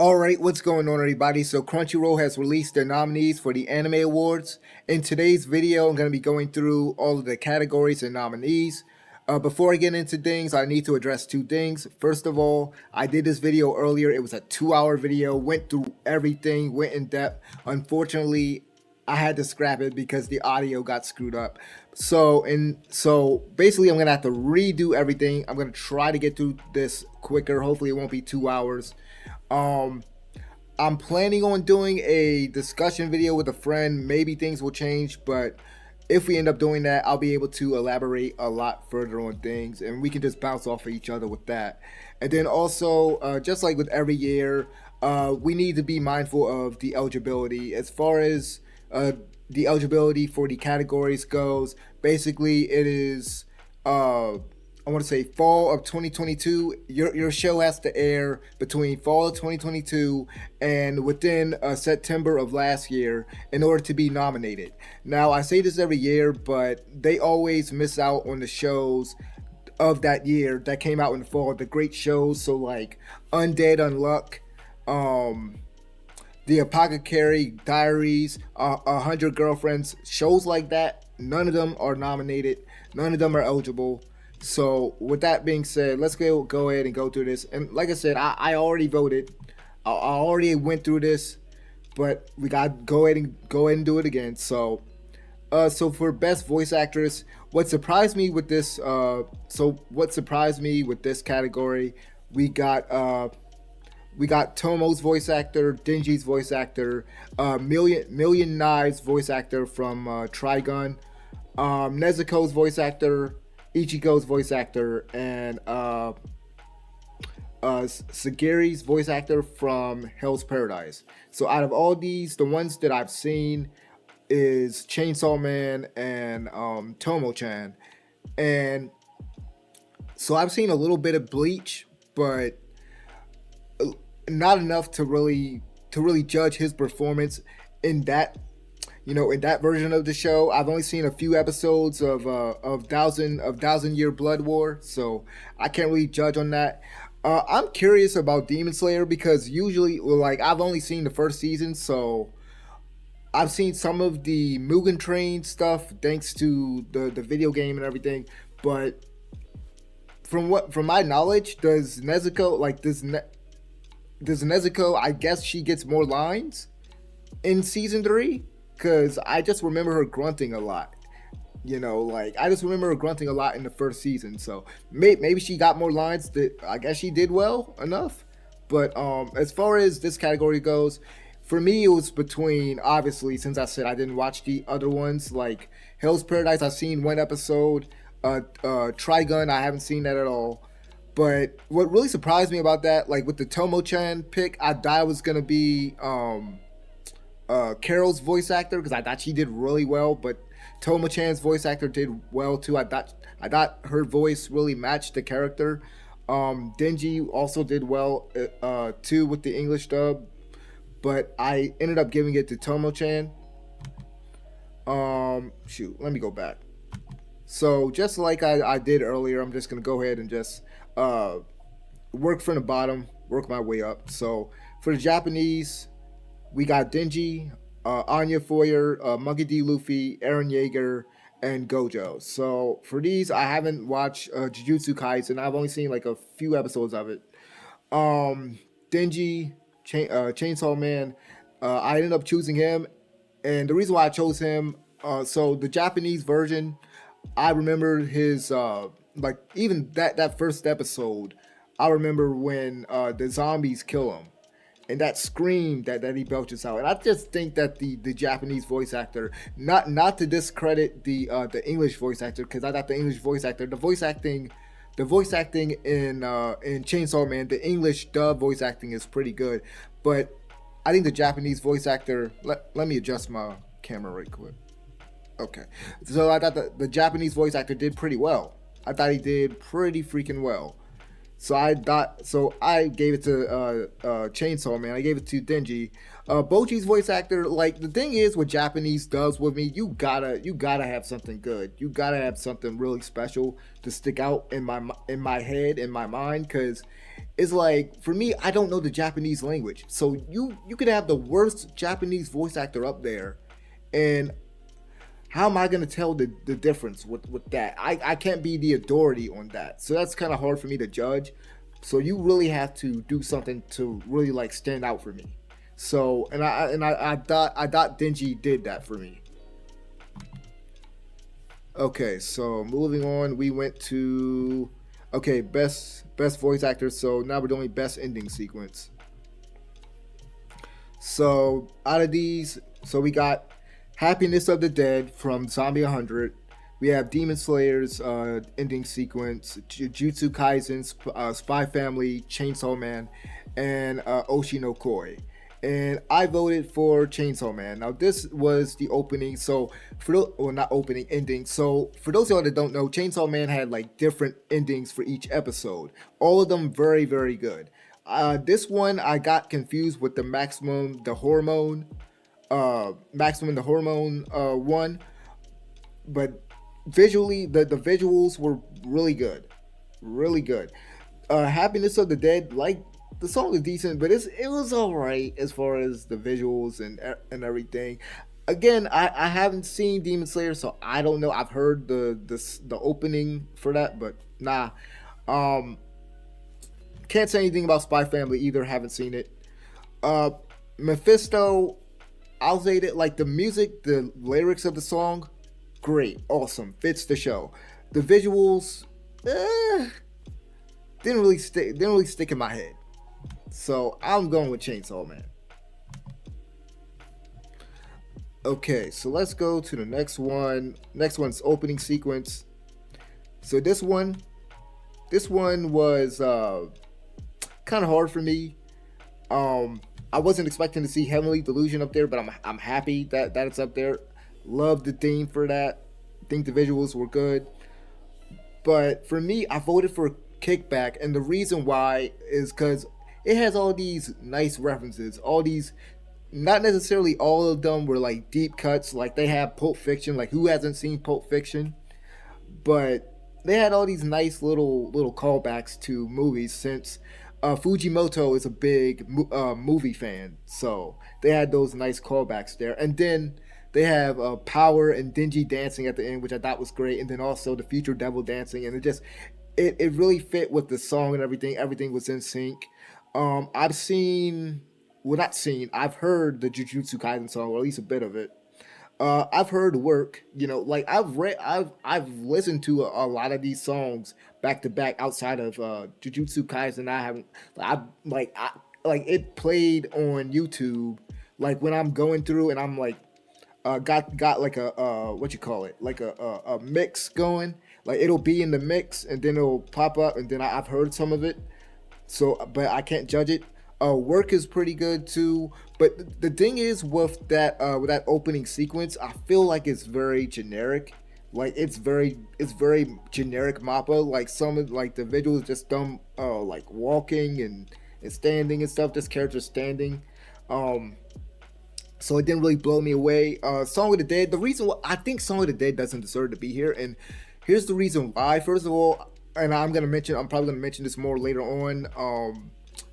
Alright, what's going on everybody? So Crunchyroll has released their nominees for the Anime Awards. In today's video, I'm going to be going through all of the categories and nominees. Before I get into things, I need to address two things. First of all, I did this video earlier. It was a 2-hour video, went through everything, went in depth. Unfortunately, I had to scrap it because the audio got screwed up. So basically I'm going to have to redo everything. I'm going to try to get through this quicker. Hopefully it won't be 2 hours. I'm planning on doing a discussion video with a friend. Maybe things will change, but if we end up doing that, I'll be able to elaborate a lot further on things, and we can just bounce off of each other with that. And then also, just like with every year, we need to be mindful of the eligibility. As far as the eligibility for the categories goes, basically it is I want to say fall of 2022. Your show has to air between fall of 2022 and within September of last year in order to be nominated. Now, I say this every year, but they always miss out on the shows of that year that came out in the fall, the great shows. So like Undead Unluck, The Apothecary Diaries, 100 Girlfriends, shows like that. None of them are nominated. None of them are eligible. So with that being said, let's go ahead and go through this. And like I said, I already voted. I already went through this, but we got to go ahead and do it again. So for best voice actress, what surprised me with this category, we got Tomo's voice actor, Denji's voice actor, Million Knives voice actor from Trigun, Nezuko's voice actor, Ichigo's voice actor, and Sagiri's voice actor from Hell's Paradise. So out of all these, the ones that I've seen is Chainsaw Man and Tomo-chan. And so I've seen a little bit of Bleach, but not enough to really judge his performance in that version of the show. I've only seen a few episodes of Thousand Year Blood War, so I can't really judge on that. I'm curious about Demon Slayer because usually, I've only seen the first season, so I've seen some of the Mugen Train stuff thanks to the video game and everything. But from my knowledge, does Nezuko I guess she gets more lines in season 3? Because I just remember her grunting a lot. I just remember her grunting a lot in the first season. So maybe she got more lines. That I guess she did well enough. But as far as this category goes, for me it was between, obviously, since I said I didn't watch the other ones, like Hell's Paradise, I've seen one episode. Trigun, I haven't seen that at all. But what really surprised me about that, like with the Tomo-chan pick, I thought it was gonna be Carol's voice actor because I thought she did really well, but Tomo-chan's voice actor did well too. I thought her voice really matched the character. Denji also did well too with the English dub, but I ended up giving it to Tomo-chan. Let me go back. So just like I did earlier, I'm just gonna go ahead and just work from the bottom, work my way up. So for the Japanese, we got Denji, Anya Foyer, Monkey D. Luffy, Eren Yeager, and Gojo. So for these, I haven't watched Jujutsu Kaisen. I've only seen like a few episodes of it. Denji, Chainsaw Man, I ended up choosing him. And the reason why I chose him, so the Japanese version, I remember his, even that first episode, I remember when the zombies kill him. And that scream that he belches out, and I just think that the Japanese voice actor, not to discredit the English voice actor, because I thought the English voice actor, the voice acting in Chainsaw Man, the English dub voice acting is pretty good, but I think the Japanese voice actor. Let me adjust my camera right quick. Okay, so I thought the Japanese voice actor did pretty well. I thought he did pretty freaking well. So I gave it to Chainsaw Man. I gave it to Denji. Boji's voice actor, like the thing is with Japanese dubs with me, you gotta have something good. You gotta have something really special to stick out in my head, in my mind, because It's like for me, I don't know the Japanese language, so you could have the worst Japanese voice actor up there, and how am I gonna tell the difference with that? I can't be the authority on that, so that's kind of hard for me to judge. So you really have to do something to really like stand out for me. So I thought Denji did that for me. Okay, so moving on, we went to okay, best voice actor. So now we're doing best ending sequence. So out of these, so we got Happiness of the Dead from Zombie 100. We have Demon Slayer's ending sequence, Jujutsu Kaisen's Spy Family, Chainsaw Man, and Oshi no Koi. And I voted for Chainsaw Man. Now this was the opening, so well, not opening, ending. So for those of y'all that don't know, Chainsaw Man had like different endings for each episode. All of them very very good. This one I got confused with the maximum the hormone one, but visually the visuals were really good, really good. Happiness of the Dead, like the song is decent, but it was all right as far as the visuals and everything. Again, I haven't seen Demon Slayer, so I don't know. I've heard the opening for that, but nah. Um, can't say anything about Spy Family either. Haven't seen it. Uh, Mephisto, I'll say that like the music, the lyrics of the song, great, awesome, fits the show. The visuals, didn't really stick in my head. So I'm going with Chainsaw Man. Okay, so let's go to the next one. Next one's opening sequence. So this one was kind of hard for me. I wasn't expecting to see Heavenly Delusion up there, but I'm happy that it's up there. Love the theme for that. Think the visuals were good. But for me, I voted for Kickback, and the reason why is because it has all these nice references. All these, not necessarily all of them were like deep cuts. Like they have Pulp Fiction. Like who hasn't seen Pulp Fiction? But they had all these nice little callbacks to movies since Fujimoto is a big movie fan, so they had those nice callbacks there. And then they have Power and Dingy dancing at the end, which I thought was great. And then also the Future Devil dancing, and it really fit with the song and everything. Everything was in sync. I've seen, well, not seen. I've heard the Jujutsu Kaisen song, or at least a bit of it. I've heard work, like I've listened to a lot of these songs back to back outside of Jujutsu Kaisen. I haven't, like it played on YouTube, like when I'm going through and I'm like, got like a what you call it, like a mix going, like it'll be in the mix and then it'll pop up and then I've heard some of it, so but I can't judge it. Work is pretty good too, but the thing is with that opening sequence, I feel like it's very generic. Like it's very generic Mappa. Like some of like the visuals just dumb, like walking and standing and stuff. This character standing. Um, so it didn't really blow me away. Song of the Dead. The reason why I think Song of the Dead doesn't deserve to be here, and here's the reason why. First of all, and I'm probably gonna mention this more later on.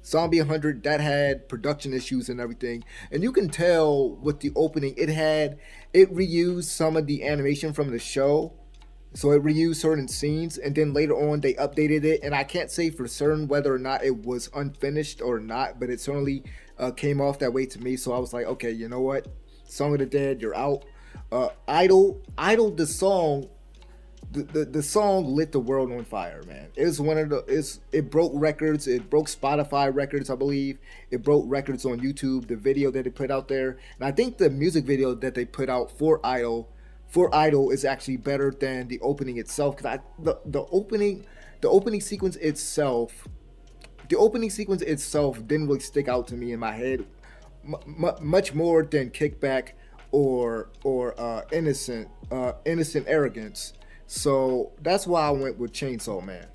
Zombie 100 that had production issues and everything, and you can tell with the opening it reused some of the animation from the show, so it reused certain scenes, and then later on they updated it, and I can't say for certain whether or not it was unfinished or not, but it certainly came off that way to me. So I was like, okay, you know what, Song of the Dead, you're out. Idol, the song, the song lit the world on fire, man. It was one of the it broke records. It broke Spotify records, I believe. It broke records on YouTube. The video that they put out there, and I think the music video that they put out for Idol is actually better than the opening itself. Because the opening sequence itself, didn't really stick out to me in my head much more than Kickback or Innocent Arrogance. So that's why I went with Chainsaw Man.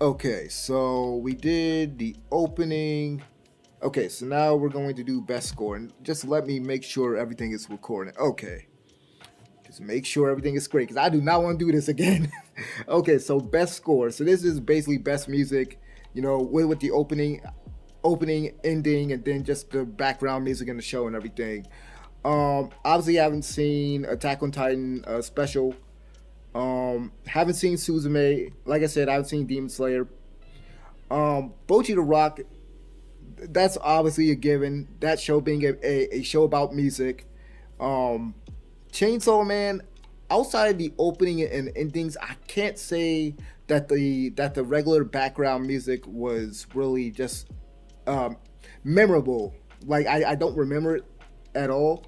Okay, so we did the opening. Okay, so now we're going to do best score, and just let me make sure everything is recording. Okay, to make sure everything is great, because I do not want to do this again. Okay, so best score. So this is basically best music, with the opening, ending, and then just the background music in the show and everything. Obviously, I haven't seen Attack on Titan special. Haven't seen Suzume. Like I said, I haven't seen Demon Slayer. Bochi the Rock, that's obviously a given. That show being a show about music. Um, Chainsaw Man, outside of the opening and endings, I can't say that the regular background music was really just um, memorable. Like I don't remember it at all.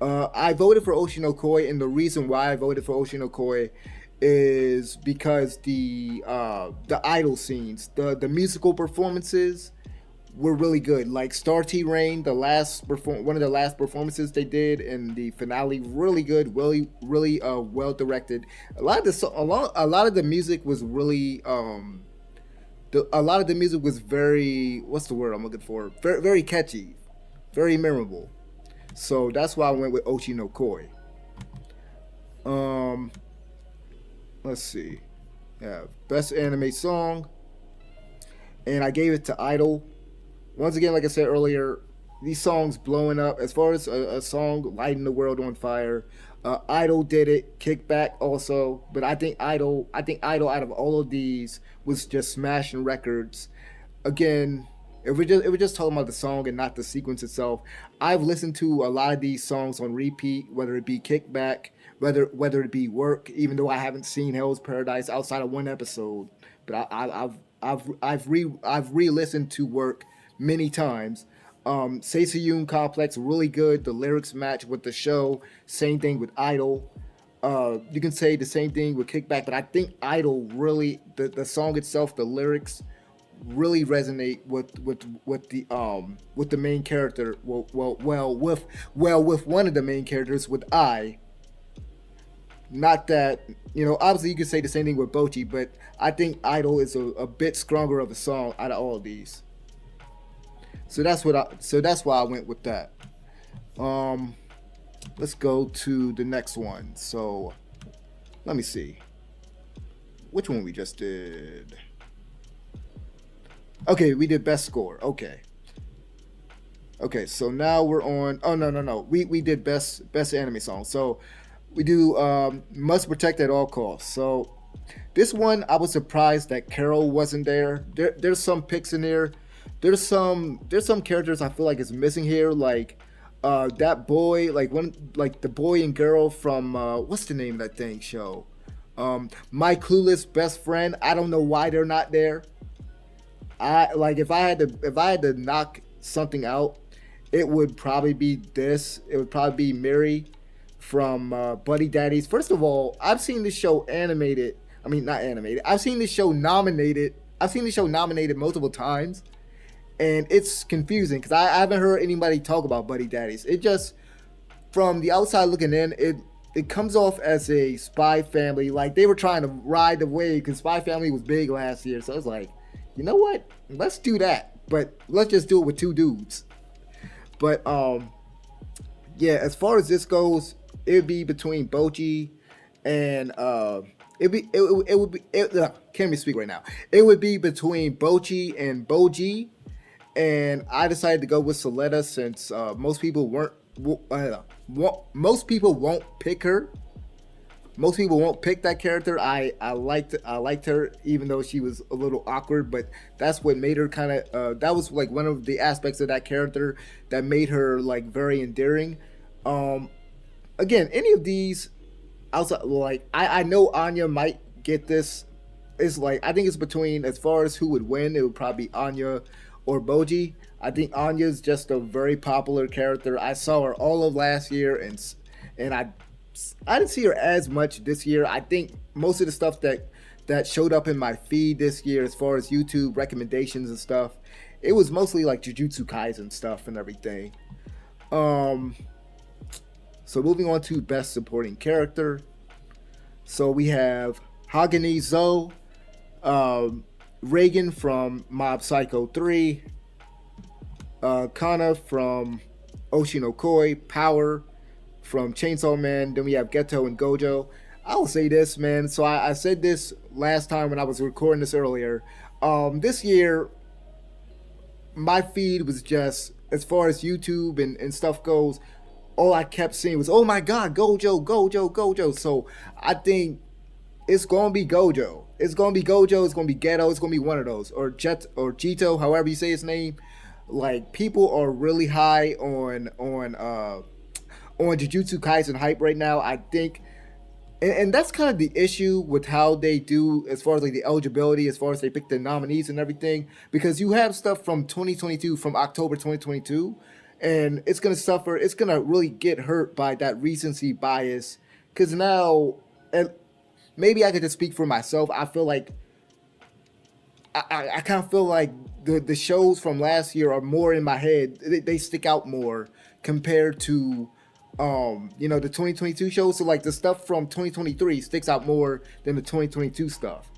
I voted for Oshinokoi, and the reason why I voted for Oshinokoi is because the idol scenes, the musical performances were really good. Like Star T Rain, one of the last performances they did in the finale, really good, really well directed. A lot of the music was really a lot of the music was very, what's the word I'm looking for? Very, very catchy, very memorable. So that's why I went with Ochi no Koi. Um, let's see. Yeah, best anime song, and I gave it to Idol. Once again, like I said earlier, these songs blowing up. As far as a song lighting the world on fire, Idol did it. Kickback also, but I think Idol out of all of these was just smashing records. Again, if we're just talking about the song and not the sequence itself, I've listened to a lot of these songs on repeat, whether it be Kickback, whether it be Work, even though I haven't seen Hell's Paradise outside of one episode, but I've re-listened to Work many times. Seisayun Complex, really good. The lyrics match with the show. Same thing with Idol. You can say the same thing with Kickback, but I think Idol really, the song itself, the lyrics really resonate with the main character. With one of the main characters, with I. Not that, obviously you could say the same thing with Bochi, but I think Idol is a bit stronger of a song out of all of these. So that's why I went with that. Um, let's go to the next one. So let me see which one we just did. Okay, we did best score. Okay. So now we're on. Oh no. We did best anime song. So we do must protect at all costs. So this one I was surprised that Carol wasn't there. There's some picks in here. There's some characters I feel like is missing here, like that boy, like the boy and girl from what's the name of that thing show? My clueless best friend. I don't know why they're not there. I like if I had to knock something out, it would probably be this. It would probably be Miri from Buddy Daddies. First of all, I've seen this show animated. I mean, not animated. I've seen this show nominated. I've seen this show nominated multiple times, and it's confusing because I haven't heard anybody talk about Buddy Daddies. It just, from the outside looking in, it comes off as a Spy Family. Like they were trying to ride the wave because Spy Family was big last year. So I was like, you know what? Let's do that, but let's just do it with two dudes. But yeah, as far as this goes, it would be between Bochi and can't even speak right now. It would be between Bochi and Boji, and I decided to go with Soletta since most people weren't. Most people won't pick her. Most people won't pick that character. I liked her even though she was a little awkward, but that's what made her kind of. That was like one of the aspects of that character that made her like very endearing. Um, Again, any of these outside, like I know Anya might get this. It's like I think it's between, as far as who would win, it would probably be Anya or Boji. I think Anya's just a very popular character. I saw her all of last year, and I didn't see her as much this year. I think most of the stuff that showed up in my feed this year, as far as YouTube recommendations and stuff, it was mostly like Jujutsu Kaisen stuff and everything. Um, so moving on to best supporting character. So we have Hagane Zo, Reagan from Mob Psycho 3, Kana from Oshinokoi, Power from Chainsaw Man. Then we have Geto and Gojo. I will say this, man. So I said this last time when I was recording this earlier. This year, my feed was just, as far as YouTube and stuff goes, all I kept seeing was, oh my God, Gojo, Gojo, Gojo. So I think it's gonna be Gojo. It's gonna be Gojo. It's gonna be Ghetto. It's gonna be one of those, or Jet or Jito, however you say his name. Like, people are really high on Jujutsu Kaisen hype right now. I think, and that's kind of the issue with how they do as far as like the eligibility, as far as they pick the nominees and everything, because you have stuff from 2022, from October 2022, and it's gonna suffer. It's gonna really get hurt by that recency bias, because now, and maybe I could just speak for myself. I feel like I kind of feel like the shows from last year are more in my head. They stick out more compared to the 2022 shows. So like the stuff from 2023 sticks out more than the 2022 stuff.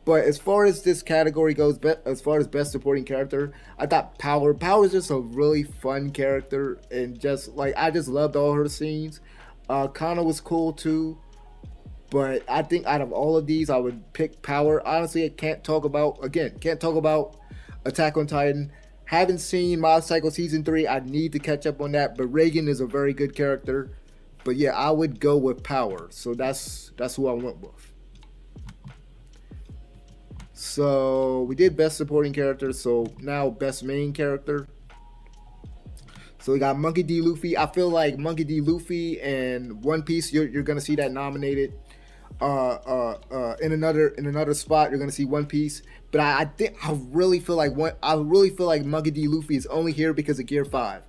But as far as this category goes, as far as best supporting character, I thought Power is just a really fun character, and just like I just loved all her scenes. Kana was cool too. But I think out of all of these, I would pick Power. Honestly, I can't talk about Attack on Titan. Haven't seen Mob Psycho Season 3. I need to catch up on that. But Reagan is a very good character. But yeah, I would go with Power. So that's who I went with. So we did Best Supporting Character. So now Best Main Character. So we got Monkey D. Luffy. I feel like Monkey D. Luffy and One Piece, you're gonna see that nominated. In another spot, you're gonna see One Piece. But I really feel like Monkey D. Luffy is only here because of Gear 5.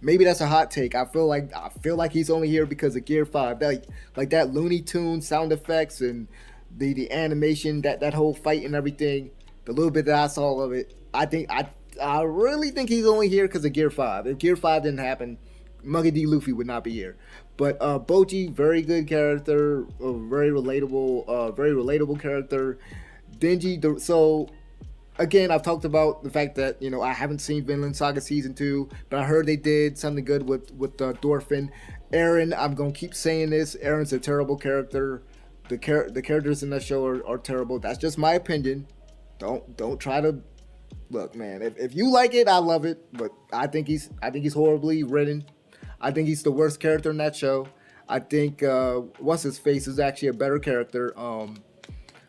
Maybe that's a hot take. I feel like he's only here because of Gear 5. That Looney Tune sound effects and the animation, that whole fight and everything. The little bit that I saw of it, I really think he's only here because of Gear 5. If Gear 5 didn't happen, Monkey D. Luffy would not be here. But Bochi, very good character, very relatable character. Denji, so again, I've talked about the fact that I haven't seen Vinland Saga Season 2, but I heard they did something good with Dorfin. Eren, I'm gonna keep saying this. Eren's a terrible character. The characters in that show are terrible. That's just my opinion. Don't try to look, man. If you like it, I love it. But I think he's horribly written. I think he's the worst character in that show. I think what's his face is actually a better character.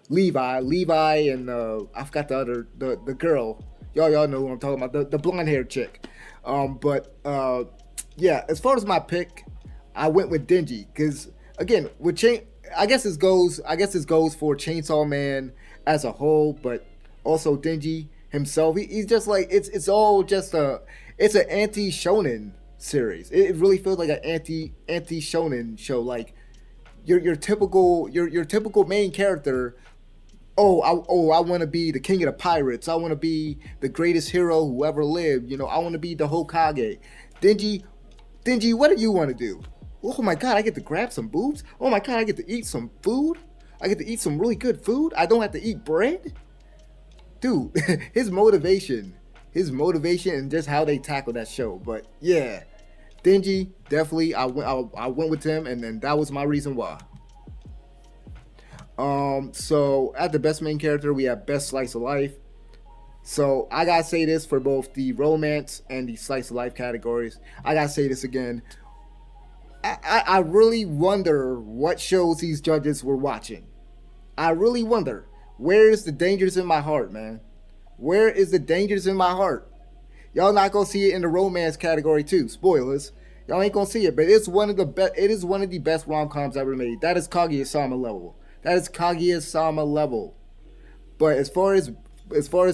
Levi, and I forgot the girl. Y'all know who I'm talking about. The blonde haired chick. Yeah. As far as my pick, I went with Denji because again, I guess this goes for Chainsaw Man as a whole, but also Denji himself. He's just like it's all just it's an anti-shonen series. It really feels like an anti-shonen show. Like your typical main character. I want to be the king of the pirates. I want to be the greatest hero who ever lived. I want to be the Hokage. Denji, what do you want to do? Oh my God, I get to grab some boobs. Oh my God, I get to eat some food. I get to eat some really good food. I don't have to eat bread. Dude, his motivation and just how they tackle that show. But yeah, Denji, definitely, I went with him, and that was my reason why. So at the best main character, we have best slice of life. So I gotta say this for both the romance and the slice of life categories. I gotta say this again. I really wonder what shows these judges were watching. I really wonder. Where is the dangers in my heart, man? Where is the dangers in my heart? Y'all not gonna see it in the romance category too. Spoilers. Y'all ain't gonna see it, but it's one of the best. It is one of the best rom-coms ever made. That is Kaguya-sama level. But as far as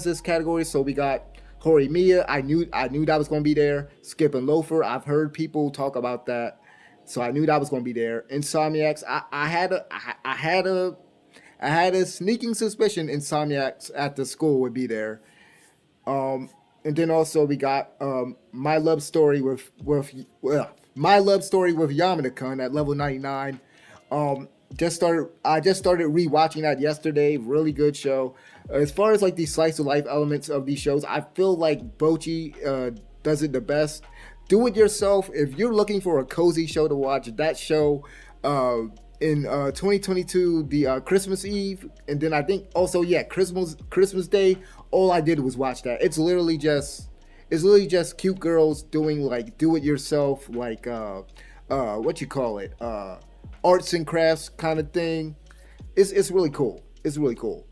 this category, so we got Horimiya. I knew that was gonna be there. Skip and Loafer. I've heard people talk about that, so I knew that was gonna be there. Insomniacs. I had a sneaking suspicion Insomniacs at the school would be there. And then also we got My Love Story with Yamada-kun at level 99. I just started rewatching that yesterday. Really good show. As far as like the slice of life elements of these shows, I feel like Bochi does it the best. Do it yourself. If you're looking for a cozy show to watch, that show uh, in 2022, the Christmas Eve, and then I think also yeah, Christmas Day. All I did was watch that. It's literally just cute girls doing like do it yourself, like what you call it, arts and crafts kind of thing. It's really cool. It's really cool.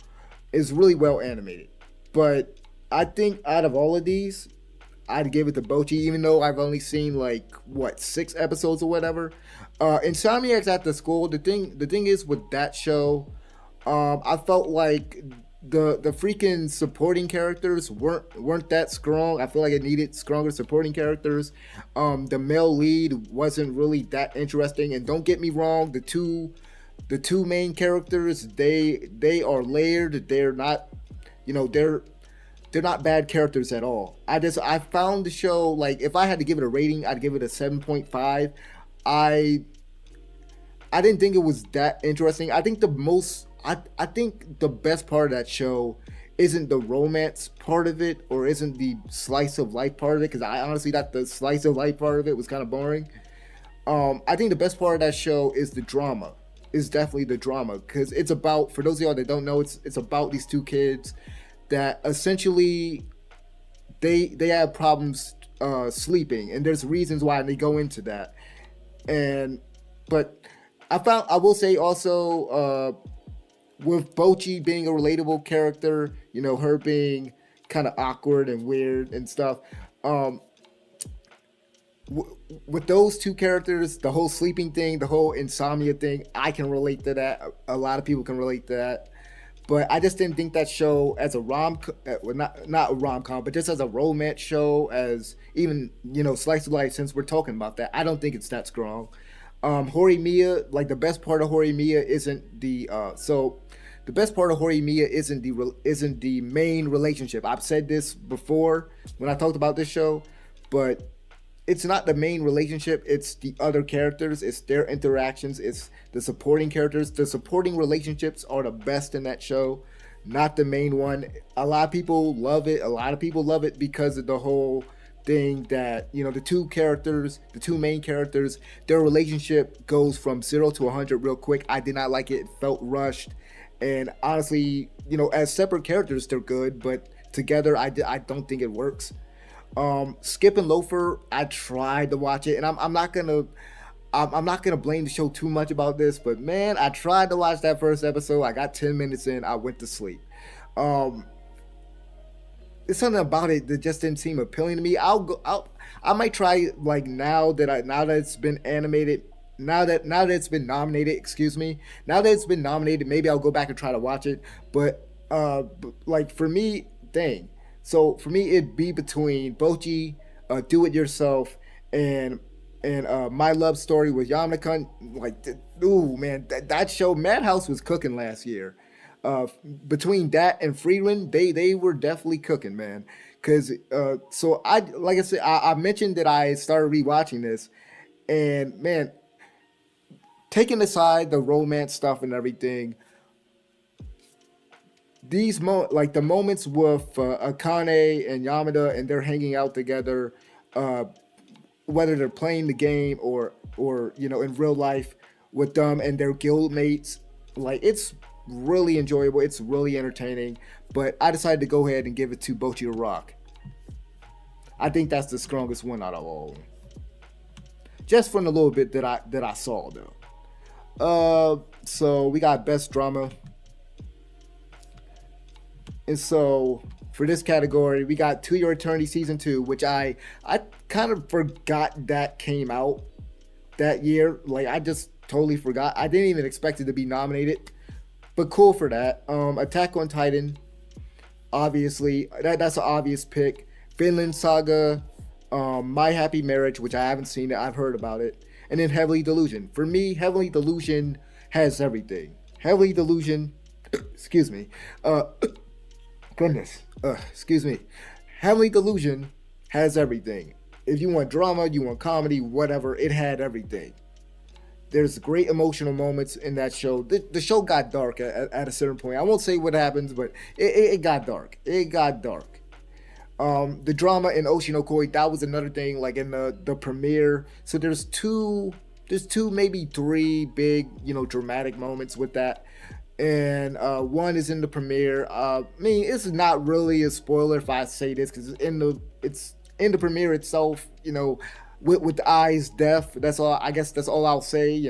It's really well animated. But I think out of all of these, I'd give it to Bochi, even though I've only seen like what 6 episodes or whatever. Insomniac's at the school. The thing is with that show, I felt like the freaking supporting characters weren't that strong. I feel like it needed stronger supporting characters. The male lead wasn't really that interesting. And don't get me wrong, the two main characters they are layered. They're not, you know, they're not bad characters at all. I found the show like if I had to give it a rating, I'd give it a 7.5. I I didn't think it was that interesting. I think the best part of that show isn't the romance part of it or isn't the slice of life part of it because I honestly thought the slice of life part of it was kind of boring. I think the best part of that show is the drama. Is definitely the drama because it's about, for those of y'all that don't know, it's about these two kids that essentially they have problems sleeping, and there's reasons why, and they go into that. And but I will say also with Bochi being a relatable character, you know, her being kind of awkward and weird and stuff. Um, with those two characters, the whole sleeping thing, the whole insomnia thing, I can relate to that. A lot of people can relate to that. But I just didn't think that show as a well, not a rom com, but just as a romance show, as even slice of life. Since we're talking about that, I don't think it's that strong. Horimiya, like the best part of Horimiya isn't the best part of Horimiya isn't the main relationship. I've said this before when I talked about this show, but it's not the main relationship. It's the other characters. It's their interactions. It's the supporting characters. The supporting relationships are the best in that show, not the main one. A lot of people love it. A lot of people love it because of the whole thing that the two characters, the two main characters, their relationship goes from 0 to 100 real quick. I did not like it. It felt rushed, and honestly, as separate characters, they're good, but together, I don't think it works. Skip and Loafer, I tried to watch it, and I'm not gonna blame the show too much about this, but man, I tried to watch that first episode. I got 10 minutes in, I went to sleep. Um, it's something about it that just didn't seem appealing to me. I might try like now that it's been animated, now that it's been nominated. Excuse me. Now that it's been nominated, maybe I'll go back and try to watch it. But like for me, dang. So for me, it'd be between Bochi, Do It Yourself, and My Love Story with Yamna. Like, ooh man, that show Madhouse was cooking last year. Between that and Friedland, they were definitely cooking, man. Cause so I like I said, I mentioned that I started rewatching this, and man, taking aside the romance stuff and everything, like the moments with Akane and Yamada and they're hanging out together, uh, whether they're playing the game or in real life with them and their guild mates, like it's really enjoyable. It's really entertaining. But I decided to go ahead and give it to Bochi Rock. I think that's the strongest one out of all of them. Just from the little bit that I saw though. So we got best drama. And so for this category, we got To Your Eternity season 2, which I kind of forgot that came out that year. Like I just totally forgot. I didn't even expect it to be nominated. But cool for that. Attack on Titan, obviously that's an obvious pick. Finland Saga, My Happy Marriage, which I haven't seen it. I've heard about it. And then Heavenly Delusion. For me, Heavenly Delusion has everything. Heavenly Delusion, excuse me. Goodness, excuse me. Heavenly Delusion has everything. If you want drama, you want comedy, whatever, it had everything. There's great emotional moments in that show. The show got dark at a certain point. I won't say what happens, but it got dark. It got dark. The drama in Oshinokoi, that was another thing, like in the premiere. So there's two, maybe three big, dramatic moments with that. And one is in the premiere. I mean, it's not really a spoiler if I say this because it's in the premiere itself. With the eyes deaf. That's all. I guess that's all I'll say.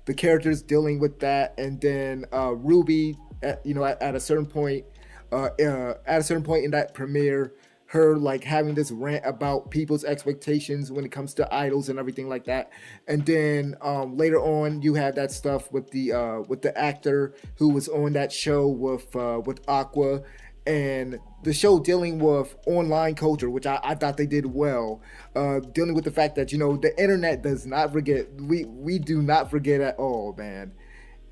The characters dealing with that, and then Ruby, at a certain point, in that premiere, her like having this rant about people's expectations when it comes to idols and everything like that. And then later on, you have that stuff with the actor who was on that show with Aqua, and the show dealing with online culture, which I thought they did well, dealing with the fact that the internet does not forget. We do not forget at all, man.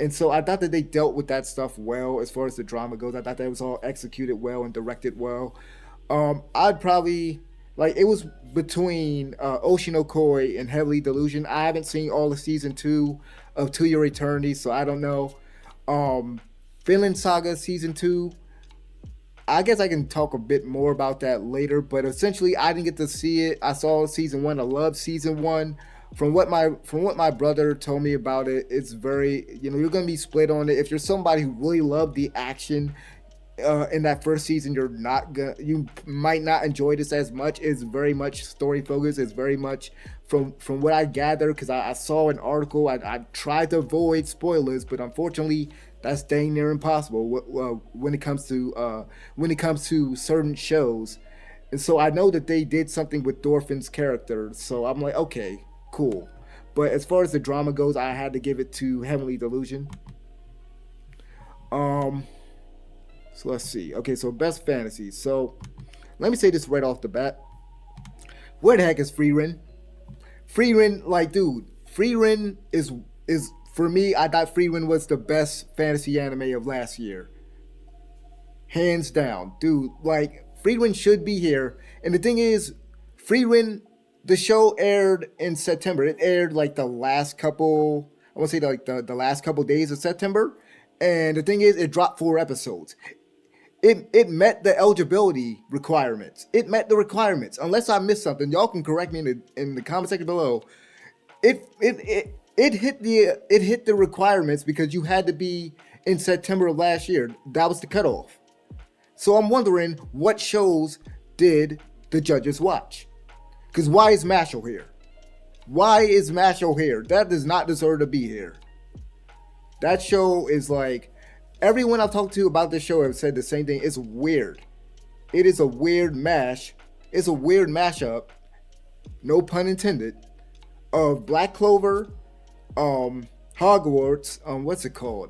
And so I thought that they dealt with that stuff well as far as the drama goes. I thought that was all executed well and directed well. I'd probably like it was between Oshinokoi and Heavily Delusion. I haven't seen all of season two of To Your Eternity, so I don't know. Um, Finland Saga season two. I guess I can talk a bit more about that later, but essentially I didn't get to see it. I saw season one. I loved season one. From what my brother told me about it, it's very you're gonna be split on it. If you're somebody who really loved the action in that first season, you might not enjoy this as much. It's very much story focused. It's very much from what I gather because I saw an article. I tried to avoid spoilers, but unfortunately, that's dang near impossible when it comes to certain shows. And so I know that they did something with Dorfin's character. So I'm like, okay, cool. But as far as the drama goes, I had to give it to Heavenly Delusion. Um, so let's see. Okay, so best fantasy. So let me say this right off the bat. Where the heck is Frieren? Frieren, like, dude, Frieren is for me. I thought Frieren was the best fantasy anime of last year, hands down, dude. Like, Frieren should be here. And the thing is, Frieren, the show aired in September. It aired like the last couple. I want to say like the last couple days of September. And the thing is, it dropped 4 episodes. It met the eligibility requirements. It met the requirements. Unless I missed something, y'all can correct me in the comment section below. It hit the requirements because you had to be in September of last year. That was the cutoff. So I'm wondering what shows did the judges watch? Because why is Mashal here? Why is Mashal here? That does not deserve to be here. That show is like, everyone I've talked to about this show have said the same thing. It's weird. It is a weird mash. It's a weird mashup, no pun intended, of Black Clover, Hogwarts, what's it called?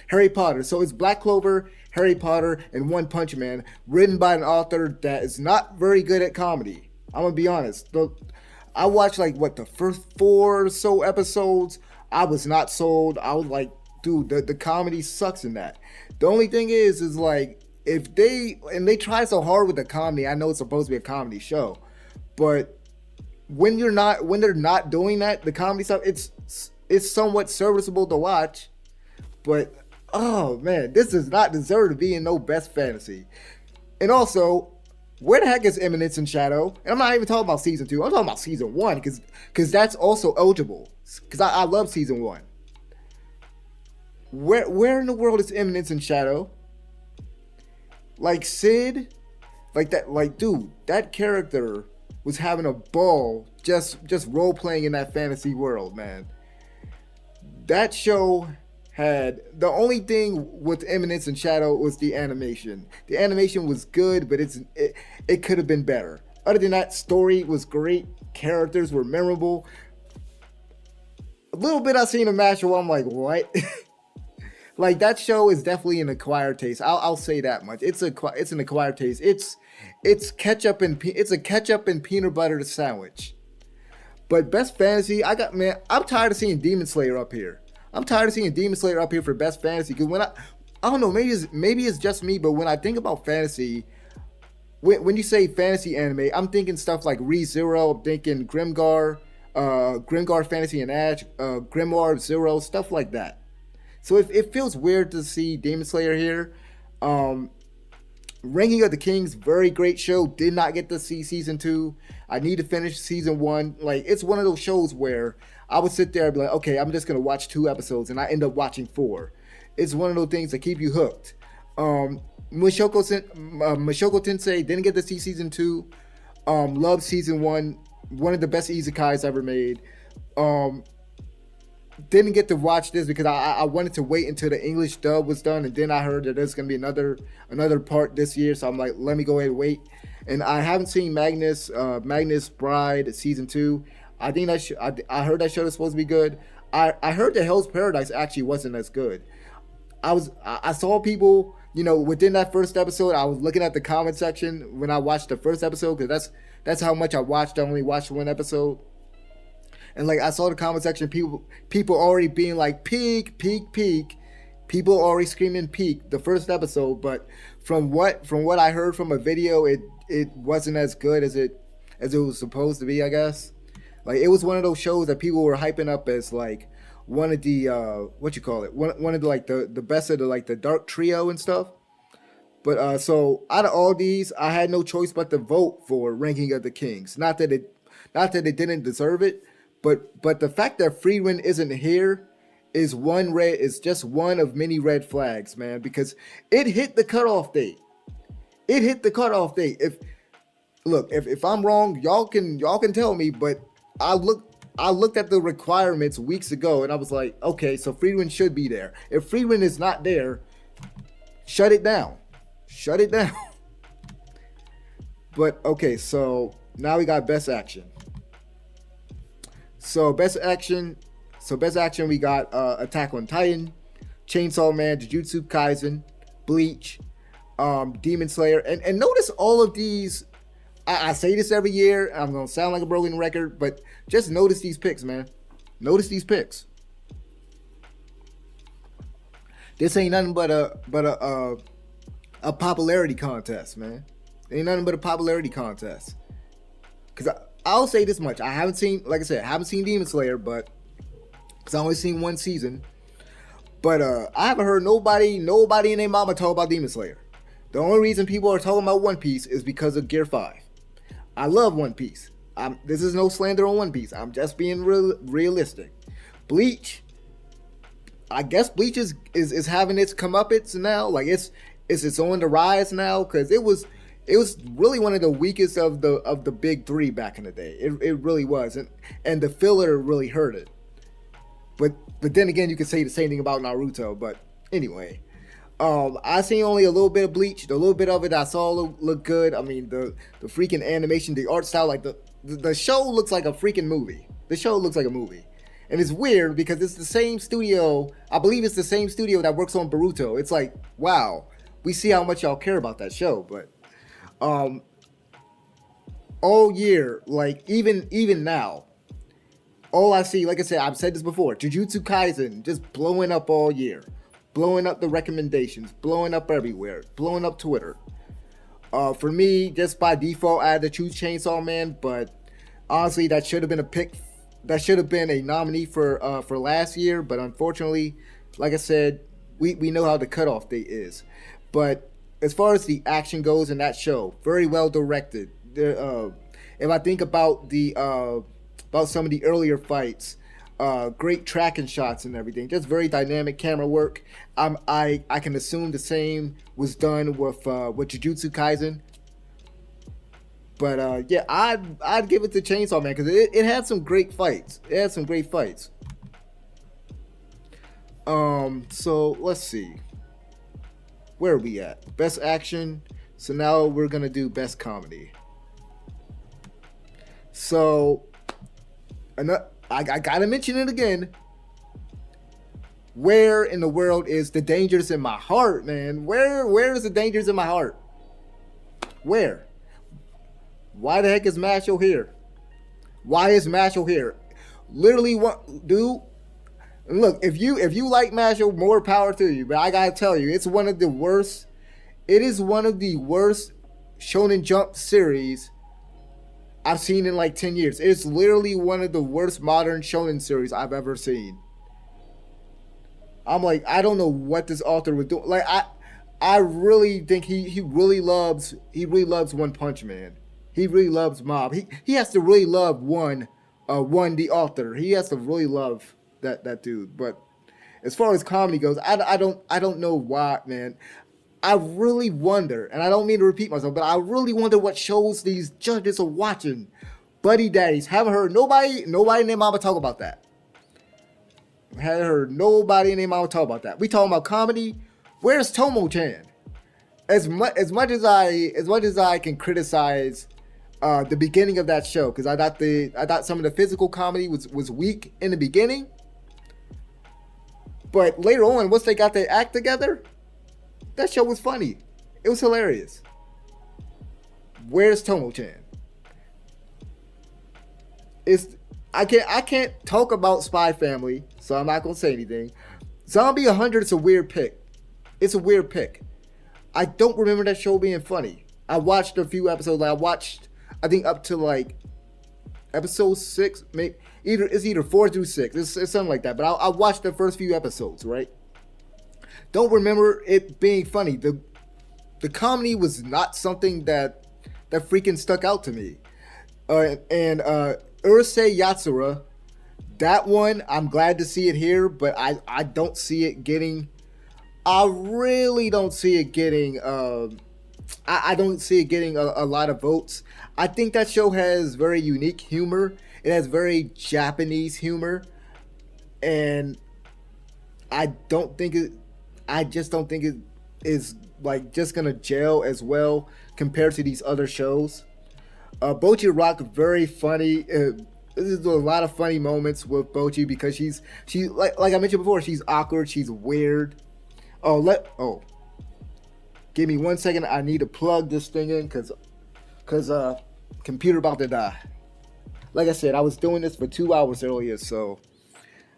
Harry Potter. So it's Black Clover, Harry Potter, and One Punch Man, written by an author that is not very good at comedy. I'm gonna be honest. I watched like the first 4 or so episodes. I was not sold. I was like, dude, the comedy sucks in that. The only thing is like if they try so hard with the comedy. I know it's supposed to be a comedy show, but when they're not doing that, the comedy stuff, it's somewhat serviceable to watch. But oh man, this does not deserve to be in no best fantasy. And also, where the heck is Eminence in Shadow? And I'm not even talking about season 2. I'm talking about season 1 because that's also eligible. Because I love season 1. Where in the world is Eminence in Shadow? Like Sid, like that, like dude, that character was having a ball just role playing in that fantasy world, man. That show had the only thing with Eminence and Shadow was the animation. The animation was good, but it could have been better. Other than that, story was great. Characters were memorable. A little bit I seen a match where I'm like, what? Like that show is definitely an acquired taste. I'll say that much. It's an acquired taste. It's ketchup and it's a ketchup and peanut butter sandwich. But best fantasy, I'm tired of seeing Demon Slayer up here. I'm tired of seeing Demon Slayer up here for best fantasy because I don't know, maybe it's just me, but when I think about fantasy, when you say fantasy anime, I'm thinking stuff like ReZero, I'm thinking Grimgar Fantasy and Ash, Grimoire Zero, stuff like that. So it feels weird to see Demon Slayer here. Ranking of the Kings, very great show. Did not get to see season two. I need to finish season one. Like, it's one of those shows where I would sit there and be like, okay, I'm just gonna watch 2 episodes, and I end up watching four. It's one of those things that keep you hooked. Um, Mashoko Tensei didn't get to see season two. Love season one. One of the best izakais ever made. Um, didn't get to watch this because I wanted to wait until the English dub was done, and then I heard that there's gonna be another part this year. So I'm like, let me go ahead and wait. And I haven't seen Magnus Bride season two. I think I heard that show is supposed to be good. I heard that Hell's Paradise actually wasn't as good. I saw people, within that first episode. I was looking at the comment section when I watched the first episode because that's how much I watched. I only watched one episode, and like I saw the comment section, people already being like peak, peak, peak. People already screaming peak the first episode, but from what I heard from a video, it wasn't as good as it was supposed to be, I guess. Like, it was one of those shows that people were hyping up as like one of the what you call it, one of the like the best of the like the dark trio and stuff. But so out of all these, I had no choice but to vote for Ranking of the Kings. Not that it didn't deserve it, but the fact that Friedman isn't here is just one of many red flags, man. Because it hit the cutoff date. It hit the cutoff date. If I'm wrong, y'all can tell me. But I looked at the requirements weeks ago, and I was like, okay, so Friedman should be there. If Friedman is not there, shut it down. Shut it down. But okay, so now we got best action. So best action we got Attack on Titan, Chainsaw Man, Jujutsu Kaisen, Bleach, Demon Slayer, and notice all of these. I say this every year. I'm gonna sound like a broken record, but just notice these picks, man. Notice these picks. This ain't nothing but a popularity contest, man. Ain't nothing but a popularity contest. Cause I'll say this much: I haven't seen, like I said, I haven't seen Demon Slayer, but because I only seen one season. But I haven't heard nobody in their mama talk about Demon Slayer. The only reason people are talking about One Piece is because of Gear 5. I love One Piece. This is no slander on One Piece. I'm just being realistic. Bleach, I guess Bleach is having its comeuppance now. Like it's on the rise now, because it was really one of the weakest of the big three back in the day. It really was, and the filler really hurt it. But then again, you could say the same thing about Naruto. But anyway, I seen only a little bit of Bleach. The little bit of it I saw look good. I mean, the freaking animation, the art style, like the show looks like a freaking movie. The show looks like a movie. And it's weird because it's the same studio. I believe it's the same studio that works on Boruto. It's like, wow, we see how much y'all care about that show. But all year, like even now, all I see, like I said, I've said this before, Jujutsu Kaisen just blowing up all year. Blowing up the recommendations, blowing up everywhere, blowing up Twitter. For me, just by default, I had to choose Chainsaw Man, but honestly, that should have been a pick. That should have been a nominee for last year, but unfortunately, like I said, we know how the cutoff date is. But as far as the action goes in that show, very well directed. If I think about about some of the earlier fights, great tracking shots and everything, just very dynamic camera work. I can assume the same was done with Jujutsu Kaisen. But yeah, I'd give it to Chainsaw Man because it had some great fights. It had some great fights. So let's see, where are we at? Best action. So now we're gonna do best comedy. So, I gotta mention it again. Where in the world is the Dangers in My Heart, man? Where is the Dangers in My Heart? Where? Why the heck is Masho here? Why is Masho here? Literally, what, dude? Look, if you like Masho, more power to you. But I gotta tell you, it's one of the worst. It is one of the worst Shonen Jump series I've seen in like 10 years. It's literally one of the worst modern shonen series I've ever seen. I'm like, I don't know what this author was doing. Like, I really think he really loves One Punch Man. He really loves Mob. He has to really love one the author. He has to really love that dude. But as far as comedy goes, I don't know why, man. I really wonder, and I don't mean to repeat myself, but I really wonder what shows these judges are watching. Buddy Daddies. Haven't heard nobody in their mama talk about that. Haven't heard nobody in their mama talk about that. We talking about comedy. Where's Tomo-chan? As much as I can criticize the beginning of that show, because I thought some of the physical comedy was weak in the beginning, but later on, once they got their act together, that show was funny. It was hilarious. Where's Tomo-chan? I can't talk about Spy Family, so I'm not gonna say anything. Zombie 100 is a weird pick. It's a weird pick. I don't remember that show being funny. I watched a few episodes. I watched, I think, up to like episode 6. Maybe either 4 through 6. It's something like that. But I watched the first few episodes. Right. Don't remember it being funny. The comedy was not something that freaking stuck out to me. And Urusei Yatsura, that one, I'm glad to see it here, but I don't see it getting. I really don't see it getting. I don't see it getting a lot of votes. I think that show has very unique humor. It has very Japanese humor, and I don't think it. I just don't think it is like just gonna gel as well compared to these other shows. Bocchi Rock, very funny. There's a lot of funny moments with Bocchi because she's like I mentioned before, she's awkward, she's weird. Give me 1 second. I need to plug this thing in because computer about to die. Like I said, I was doing this for 2 hours earlier, so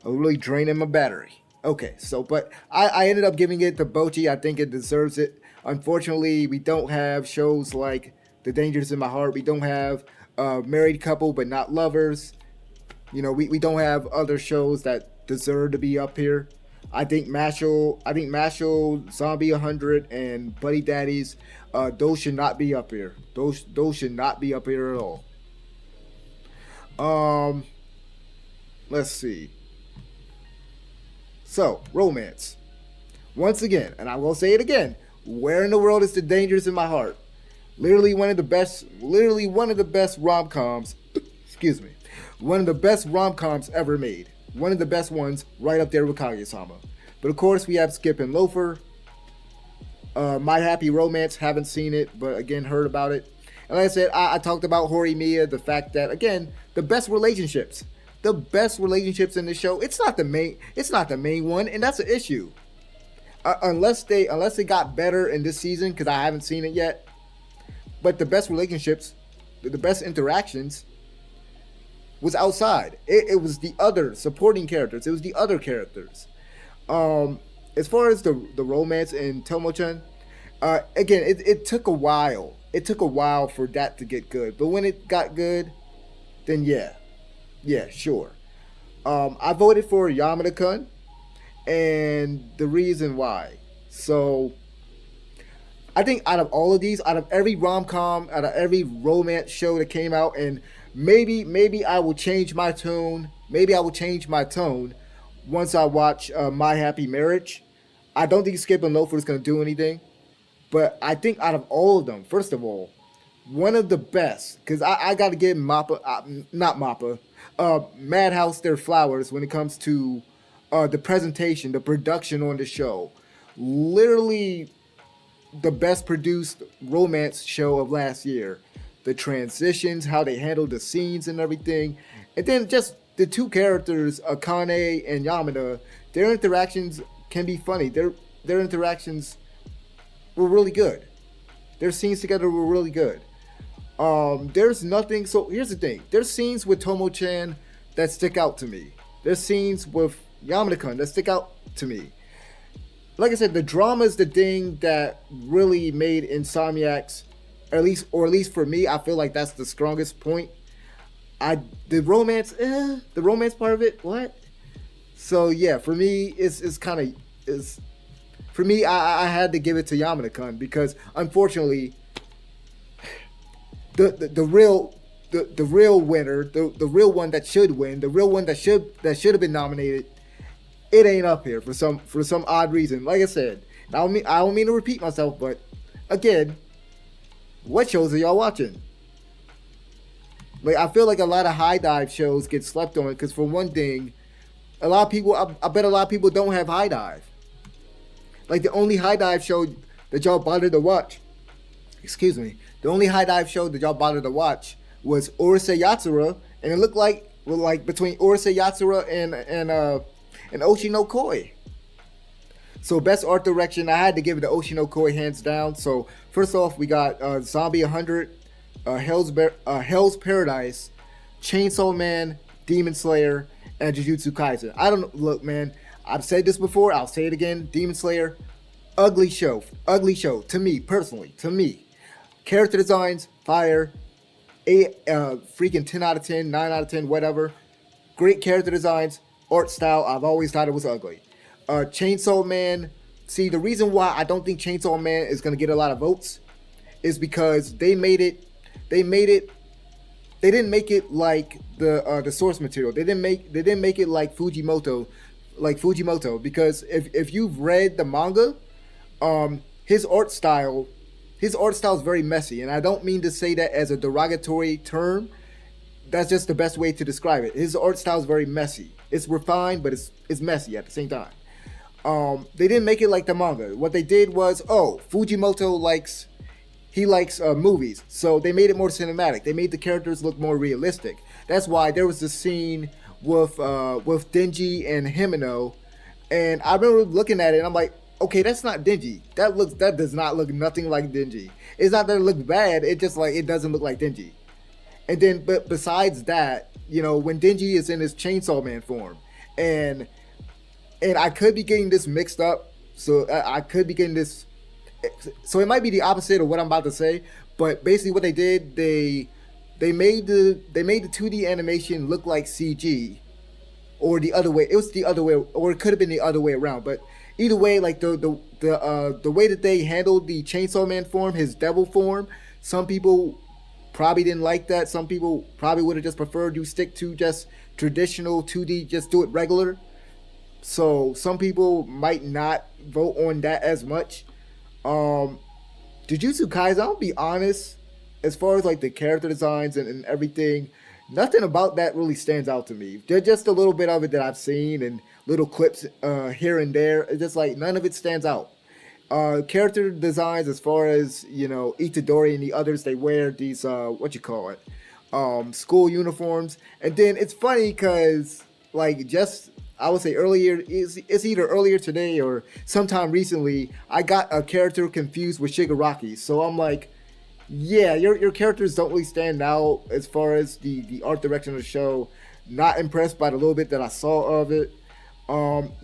I was really draining my battery. Okay, so but I ended up giving it to Bocchi. I think it deserves it. Unfortunately, we don't have shows like The Dangers in My Heart. We don't have Married Couple but Not Lovers. You know, we don't have other shows that deserve to be up here. I think Mashal, Zombie 100, and Buddy Daddies, those should not be up here. Those should not be up here at all. Let's see. So, romance. Once again, and I will say it again, where in the world is The Dangers in My Heart? Literally one of the best rom-coms, excuse me, one of the best rom-coms ever made. One of the best ones, right up there with Kaguya-sama. But of course, we have Skip and Loafer. My Happy Romance, haven't seen it, but again, heard about it. And like I said, I talked about Horimiya, the fact that, again, the best relationships in the show, it's not the main one, and that's an issue. Unless they got better in this season, because I haven't seen it yet. But the best relationships, the best interactions, was outside. It was the other supporting characters. It was the other characters. As far as the romance in Tomo-chan, again, it took a while. It took a while for that to get good. But when it got good, then yeah, sure. I voted for Yamada-kun, and the reason why. So, I think out of all of these, out of every rom-com, out of every romance show that came out, and maybe I will change my tone. Maybe I will change my tone once I watch My Happy Marriage. I don't think Skip and Loafer is going to do anything. But I think out of all of them, first of all, one of the best, because I got to give Madhouse their flowers when it comes to the presentation, the production on the show. Literally the best produced romance show of last year. The transitions, how they handled the scenes and everything. And then just the two characters, Akane and Yamada, their interactions can be funny. Their interactions were really good. Their scenes together were really good. There's nothing, so here's the thing. There's scenes with Tomo-chan that stick out to me. There's scenes with Yamada-kun that stick out to me. Like I said, the drama is the thing that really made Insomniacs, or at least for me, I feel like that's the strongest point. The romance part of it, what? So yeah, for me, it's kind of for me, I had to give it to Yamada-kun because unfortunately, the real the real winner, the real one that should win, the real one that should have been nominated, it ain't up here for some odd reason. Like I said, I don't mean to repeat myself, but again, what shows are y'all watching? Like I feel like a lot of high dive shows get slept on because for one thing, a lot of people I bet a lot of people don't have high dive. Like the only high dive show that y'all bothered to watch, excuse me, the only high dive show that y'all bothered to watch was Urusei Yatsura, and it looked like between Urusei Yatsura and Oshi no Koi. So best art direction, I had to give it to Oshi no Koi hands down. So first off, we got Zombie 100, Hell's Paradise, Chainsaw Man, Demon Slayer, and Jujutsu Kaisen. I don't look, man. I've said this before. I'll say it again. Demon Slayer, ugly show to me personally. To me, character designs fire, freaking 10 out of 10, 9 out of 10, whatever. Great character designs, art style. I've always thought it was ugly. Chainsaw Man. See, the reason why I don't think Chainsaw Man is gonna get a lot of votes is because they made it. They didn't make it like the source material. They didn't make it like Fujimoto, because if you've read the manga, his art style is very messy, and I don't mean to say that as a derogatory term. That's just the best way to describe it. His art style is very messy. It's refined, but it's messy at the same time. They didn't make it like the manga. What they did was, Fujimoto likes movies, so they made it more cinematic. They made the characters look more realistic. That's why there was the scene with Denji and Himeno, and I remember looking at it and I'm like, okay, that's not Denji. That does not look nothing like Denji. It's not that it looks bad. It just like it doesn't look like Denji. And then, but besides that, when Denji is in his Chainsaw Man form, and I could be getting this mixed up, so I could be getting this. So it might be the opposite of what I'm about to say, but basically what they did, they made the 2D animation look like CG, or the other way. It was the other way, or it could have been the other way around. But either way, like the way that they handled the Chainsaw Man form, his devil form, some people probably didn't like that. Some people probably would have just preferred you stick to just traditional 2D, just do it regular. So some people might not vote on that as much. Jujutsu Kaisen, I'll be honest, as far as like the character designs and everything, nothing about that really stands out to me. There's just a little bit of it that I've seen and little clips here and there. It's just like none of it stands out. Character designs, as far as Itadori and the others, they wear these school uniforms, and then it's funny because like just I would say earlier, it's either earlier today or sometime recently, I got a character confused with Shigaraki. So I'm like, yeah, your characters don't really stand out as far as the art direction of the show. Not impressed by the little bit that I saw of it.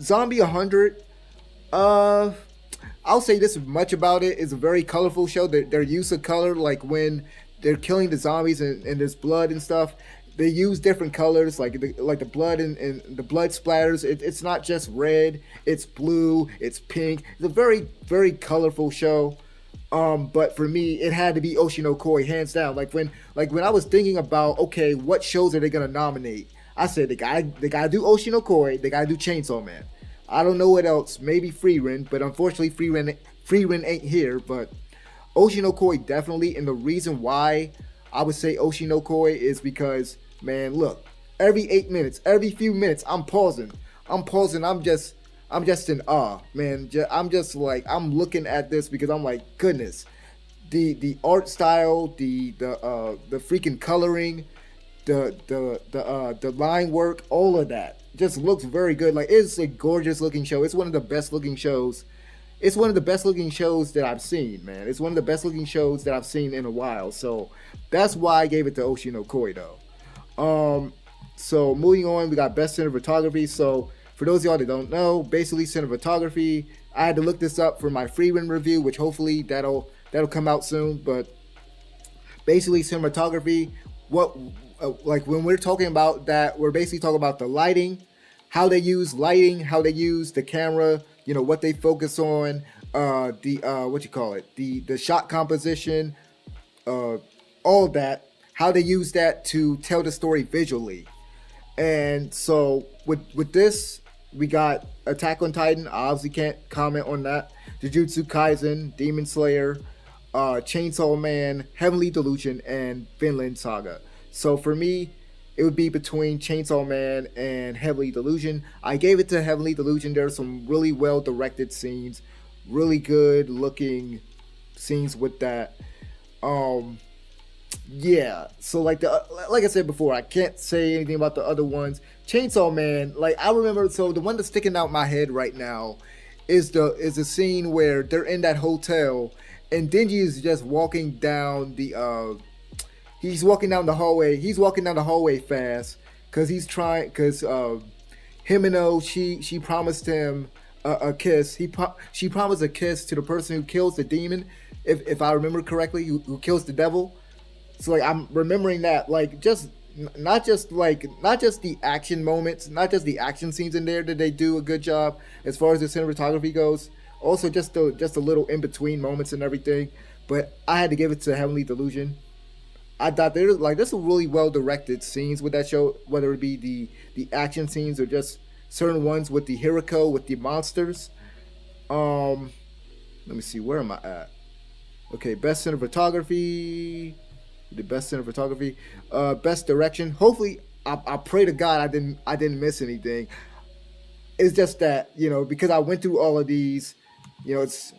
Zombie 100, I'll say this much about it. It's a very colorful show. Their use of color, like when they're killing the zombies and there's blood and stuff, they use different colors, like the blood and the blood splatters. It's not just red, it's blue, it's pink. It's a very, very colorful show. But for me, it had to be Oshi no Koi, hands down. Like when I was thinking about, okay, what shows are they gonna nominate? I said they gotta do Oshi no Koi, they gotta do Chainsaw Man. I don't know what else, maybe Frieren, but unfortunately Frieren ain't here. But Oshi no Koi definitely, and the reason why I would say Oshi no Koi is because, man, look, every 8 minutes, every few minutes, I'm pausing. I'm just in awe, man. I'm just like, I'm looking at this because I'm like, goodness, the art style, the freaking coloring, the line work, all of that just looks very good. Like, it's a gorgeous looking show. It's one of the best looking shows. It's one of the best looking shows that I've seen, man. It's one of the best looking shows that I've seen in a while. So that's why I gave it to Oshi no Koi, though. So moving on, we got best cinematography. So for those of y'all that don't know, basically cinematography, I had to look this up for my Frieren review, which hopefully that'll come out soon. But basically cinematography, like when we're talking about that, we're basically talking about the lighting, how they use the camera what they focus on, the what you call it, the shot composition, uh, all that, how they use that to tell the story visually. And so with this, we got Attack on Titan. I obviously can't comment on that. Jujutsu Kaisen, Demon Slayer, Chainsaw Man, Heavenly Delusion, and Vinland Saga. So for me, it would be between Chainsaw Man and Heavenly Delusion. I gave it to Heavenly Delusion. There are some really well directed scenes, really good looking scenes with that. Um, yeah, so like I said before, I can't say anything about the other ones. Chainsaw Man, like I remember, so the one that's sticking out my head right now is the scene where they're in that hotel and Denji is just walking down the he's walking down the hallway. He's walking down the hallway fast because he's trying because Himeno, she promised him a kiss. She promised a kiss to the person who kills the demon, if I remember correctly, who kills the devil. So like I'm remembering that, like just not just the action moments, not just the action scenes in there that they do a good job as far as the cinematography goes. Also just the little in between moments and everything. But I had to give it to Heavenly Delusion. I thought there's some really well directed scenes with that show, whether it be the action scenes or just certain ones with the Hiriko with the monsters. Um, Let me see, where am I at? Okay, best cinematography, the best cinematography, best direction. Hopefully, I pray to God I didn't miss anything. It's just that because I went through all of these, it's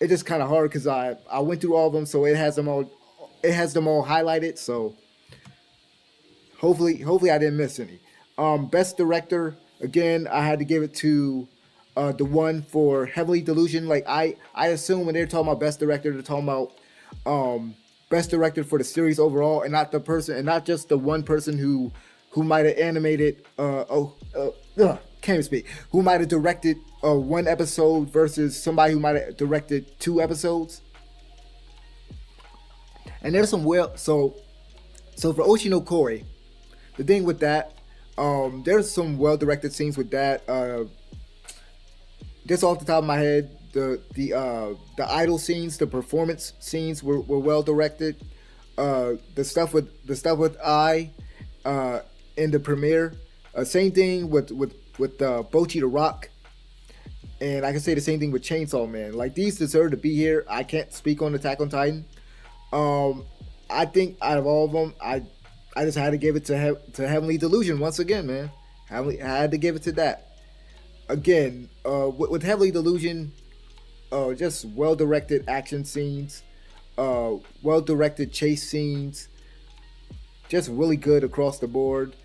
just kind of hard because I went through all of them, so it has them all highlighted. So hopefully I didn't miss any. Best director, again, I had to give it to the one for Heavenly Delusion. Like I assume when they're talking about best director, they're talking about best director for the series overall, and not the person, and not just the one person who might have animated. Can't even speak. Who might have directed one episode versus somebody who might have directed two episodes. And there's some so for Oshino Koi, the thing with that, there's some well directed scenes with that. Just off the top of my head, the idol scenes, the performance scenes were well directed. The stuff with in the premiere. Same thing with Bochi the Rock, and I can say the same thing with Chainsaw Man. Like these deserve to be here. I can't speak on Attack on Titan. I think out of all of them, I just had to give it to Heavenly Delusion once again, man. I had to give it to that. Again, with Heavenly Delusion, just well directed action scenes, well directed chase scenes, just really good across the board.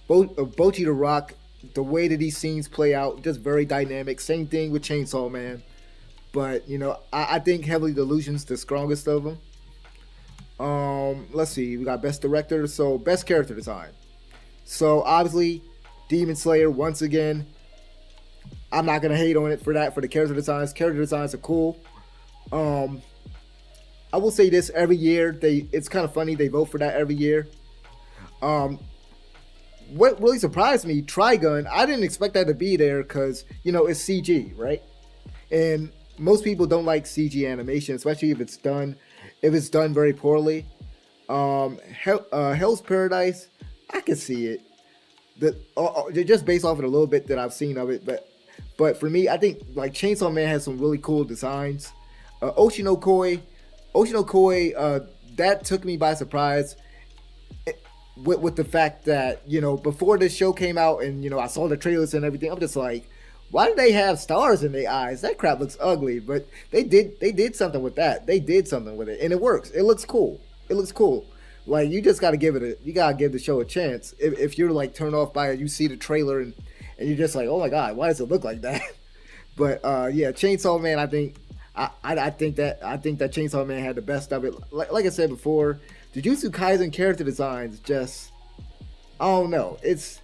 Bochi the Rock, the way that these scenes play out, just very dynamic. Same thing with Chainsaw Man, but I think Heavenly Delusion's the strongest of them. Let's see, we got best director, so best character design. So obviously, Demon Slayer once again. I'm not gonna hate on it for that, for the character designs. Character designs are cool. I will say this every year. It's kind of funny they vote for that every year. Um, what really surprised me, Trigun. I didn't expect that to be there because it's CG, right? And most people don't like CG animation, especially if it's done very poorly. Hell's Paradise, I can see it. Just based off of a little bit that I've seen of it, but for me, I think like Chainsaw Man has some really cool designs. Oshino Koi, that took me by surprise. With the fact that before this show came out and I saw the trailers and everything, I'm just like, why do they have stars in their eyes? That crap looks ugly. But they did something with that. They did something with it, and it works. It looks cool. It looks cool. Like you just gotta you gotta give the show a chance. If you're like turned off by it, you see the trailer and you're just like, oh my god, why does it look like that? But yeah, Chainsaw Man, I think that Chainsaw Man had the best of it. Like I said before, Jujutsu Kaisen character designs just, I don't know. It's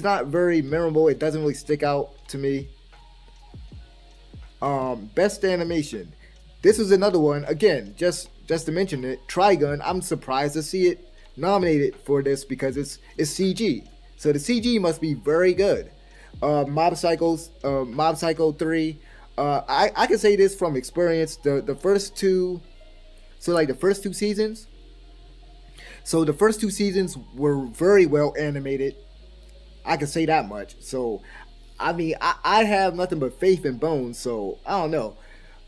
not very memorable. It doesn't really stick out to me. Best animation. This was another one. Again, just to mention it, Trigun. I'm surprised to see it nominated for this because it's CG. So the CG must be very good. Mob Psycho 3. I can say this from experience. The first two, so like the first two seasons. So the first two seasons were very well animated. I can say that much. So, I mean, I have nothing but faith in Bones. So I don't know.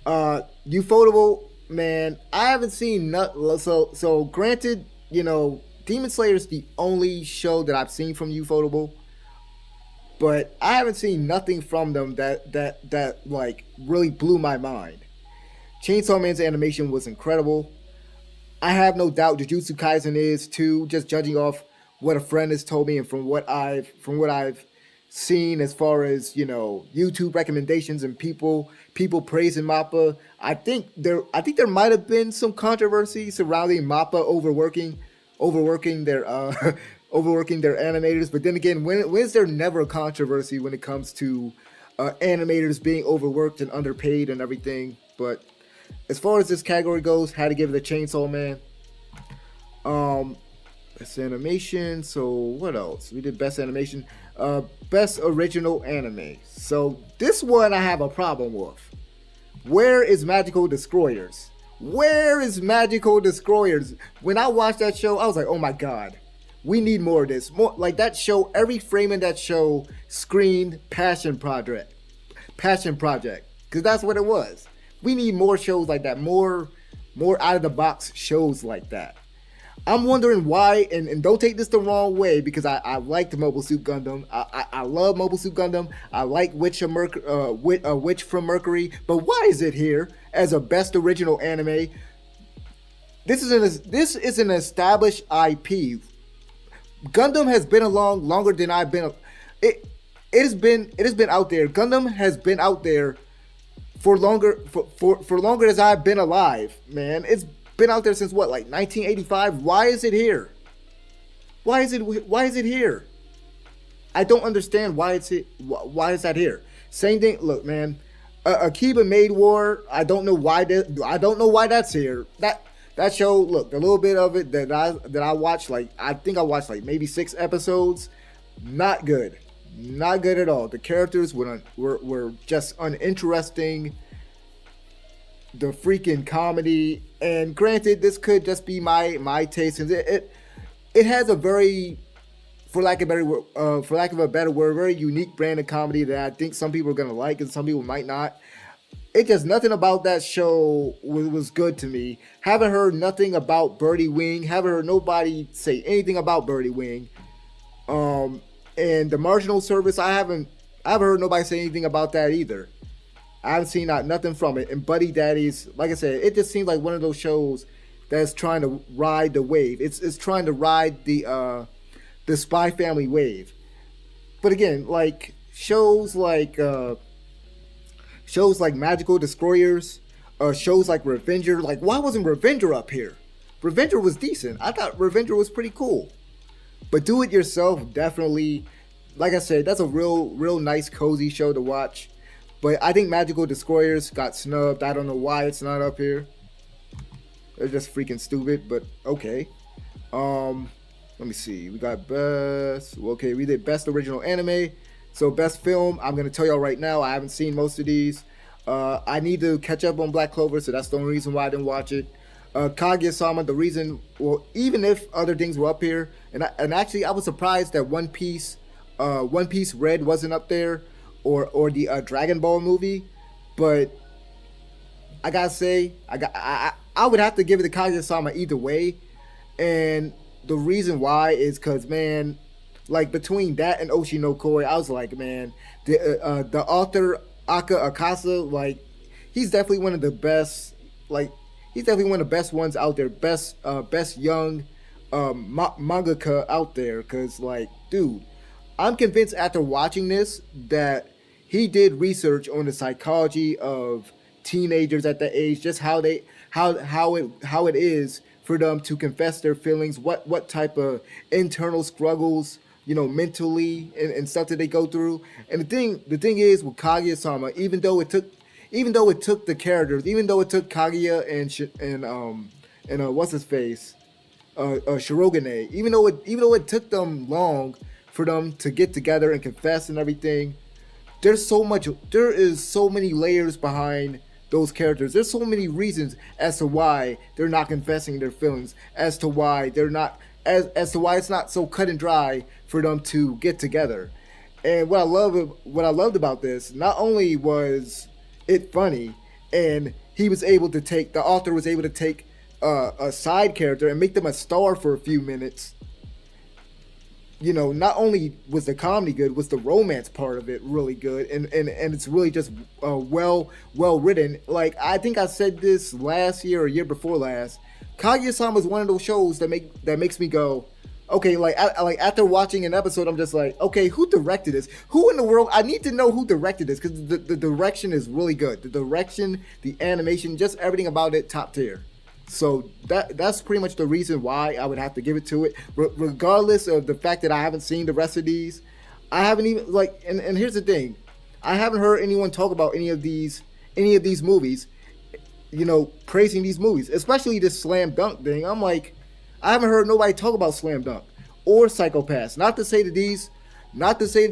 Ufotable, man. I haven't seen not so. Granted, Demon Slayer is the only show that I've seen from Ufotable, but I haven't seen nothing from them that like really blew my mind. Chainsaw Man's animation was incredible. I have no doubt Jujutsu Kaisen is too. Just judging off what a friend has told me and from what I've seen as far as YouTube recommendations and people praising Mappa. I think there might have been some controversy surrounding Mappa overworking their overworking their animators. But then again, when is there never a controversy when it comes to animators being overworked and underpaid and everything? But as far as this category goes, had to give it a Chainsaw Man. Um, Best animation. So what else? We did best animation. Best original anime. So this one I have a problem with. Where is Magical Destroyers? Where is Magical Destroyers? When I watched that show, I was like, oh my god, we need more of this. More like that show. Every frame in that show screamed passion project, because that's what it was. We need more shows like that, more out of the box shows like that. I'm wondering why, and don't take this the wrong way, because I like the Mobile Suit Gundam. I love Mobile Suit Gundam. I like Witch from Mercury. But why is it here as a best original anime? This is an established IP. Gundam has been along longer than I've been. It has been out there. Gundam has been out there for longer as I've been alive, man. It's been out there since what, like 1985? Why is it here? Why is it here? I don't understand why is that here? Same thing. Look, man, Akiba Maid War. I don't know why that's here. That show. Look, a little bit of it that I watched. Like I think I watched like maybe 6 episodes. Not good. Not good at all. The characters were just uninteresting. The freaking comedy, and granted, this could just be my taste, and it has a very, for lack of a better word, very unique brand of comedy that I think some people are gonna like and some people might not. It just nothing about that show was good to me. Haven't heard nothing about Birdie Wing. Haven't heard nobody say anything about Birdie Wing. And the marginal service, I haven't heard nobody say anything about that either. I haven't seen nothing from it. And Buddy Daddies, like I said, it just seems like one of those shows that's trying to ride the wave. It's trying to ride the Spy Family wave. But again, like shows like Magical Destroyers, shows like Revenger. Like, why wasn't Revenger up here? Revenger was decent. I thought Revenger was pretty cool. But Do It Yourself, definitely, like I said, that's a real nice, cozy show to watch. But I think Magical Destroyers got snubbed. I don't know why it's not up here. They're just freaking stupid, but okay. Let me see. We got best. Okay, we did best original anime. So best film, I'm gonna tell y'all right now, I haven't seen most of these. I need to catch up on Black Clover, so that's the only reason why I didn't watch it. Kaguya-sama, the reason, well, even if other things were up here, and actually I was surprised that One Piece Red wasn't up there, or the Dragon Ball movie, but I gotta say, I would have to give it to Kaguya-sama either way, and the reason why is because, man, like between that and Oshi no Koi, I was like, man, the author Aka Akasa, like he's definitely one of the best, like he's definitely one of the best ones out there, best young mangaka out there. Cause like, dude, I'm convinced after watching this that he did research on the psychology of teenagers at that age, just how it is for them to confess their feelings, what type of internal struggles, mentally and stuff that they go through. And the thing is with Kaguya-sama, even though it took the characters, even though it took Kaguya and what's his face, Shirogane, even though it took them long for them to get together and confess and everything, there is so many layers behind those characters. There's so many reasons as to why they're not confessing their feelings, as to why they're not as to why it's not so cut and dry for them to get together. And what I loved about this, not only was it funny, and the author was able to take a side character and make them a star for a few minutes. Not only was the comedy good, was the romance part of it really good, and it's really just well written. Like, I think I said this last year or year before last. Kaguya-sama is one of those shows that makes me go, okay, like after watching an episode, I'm just like, okay, who directed this? Who in the world? I need to know who directed this, because the direction is really good. The direction, the animation, just everything about it, top tier. So that's pretty much the reason why I would have to give it to it, regardless of the fact that I haven't seen the rest of these. I haven't even like, and here's the thing, I haven't heard anyone talk about any of these movies, praising these movies, especially this Slam Dunk thing. I'm like, I haven't heard nobody talk about Slam Dunk or Psychopaths. Not to say that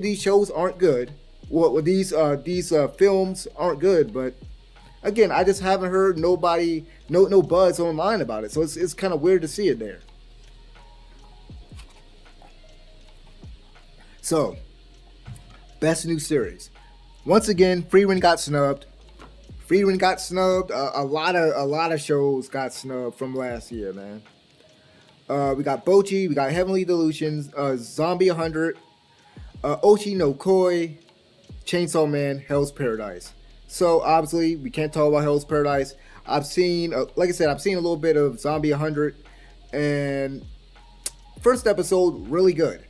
these shows aren't good. Well, these films aren't good, but again, I just haven't heard nobody, no buzz online about it. So it's kind of weird to see it there. So, best new series. Once again, Frieren got snubbed. Frieren got snubbed. A lot of shows got snubbed from last year, man. We got Bochi, we got Heavenly Delusions, Zombie 100, Ochi no Koi, Chainsaw Man, Hell's Paradise. So obviously we can't talk about Hell's Paradise. I've seen, like I said, I've seen a little bit of Zombie 100, and first episode really good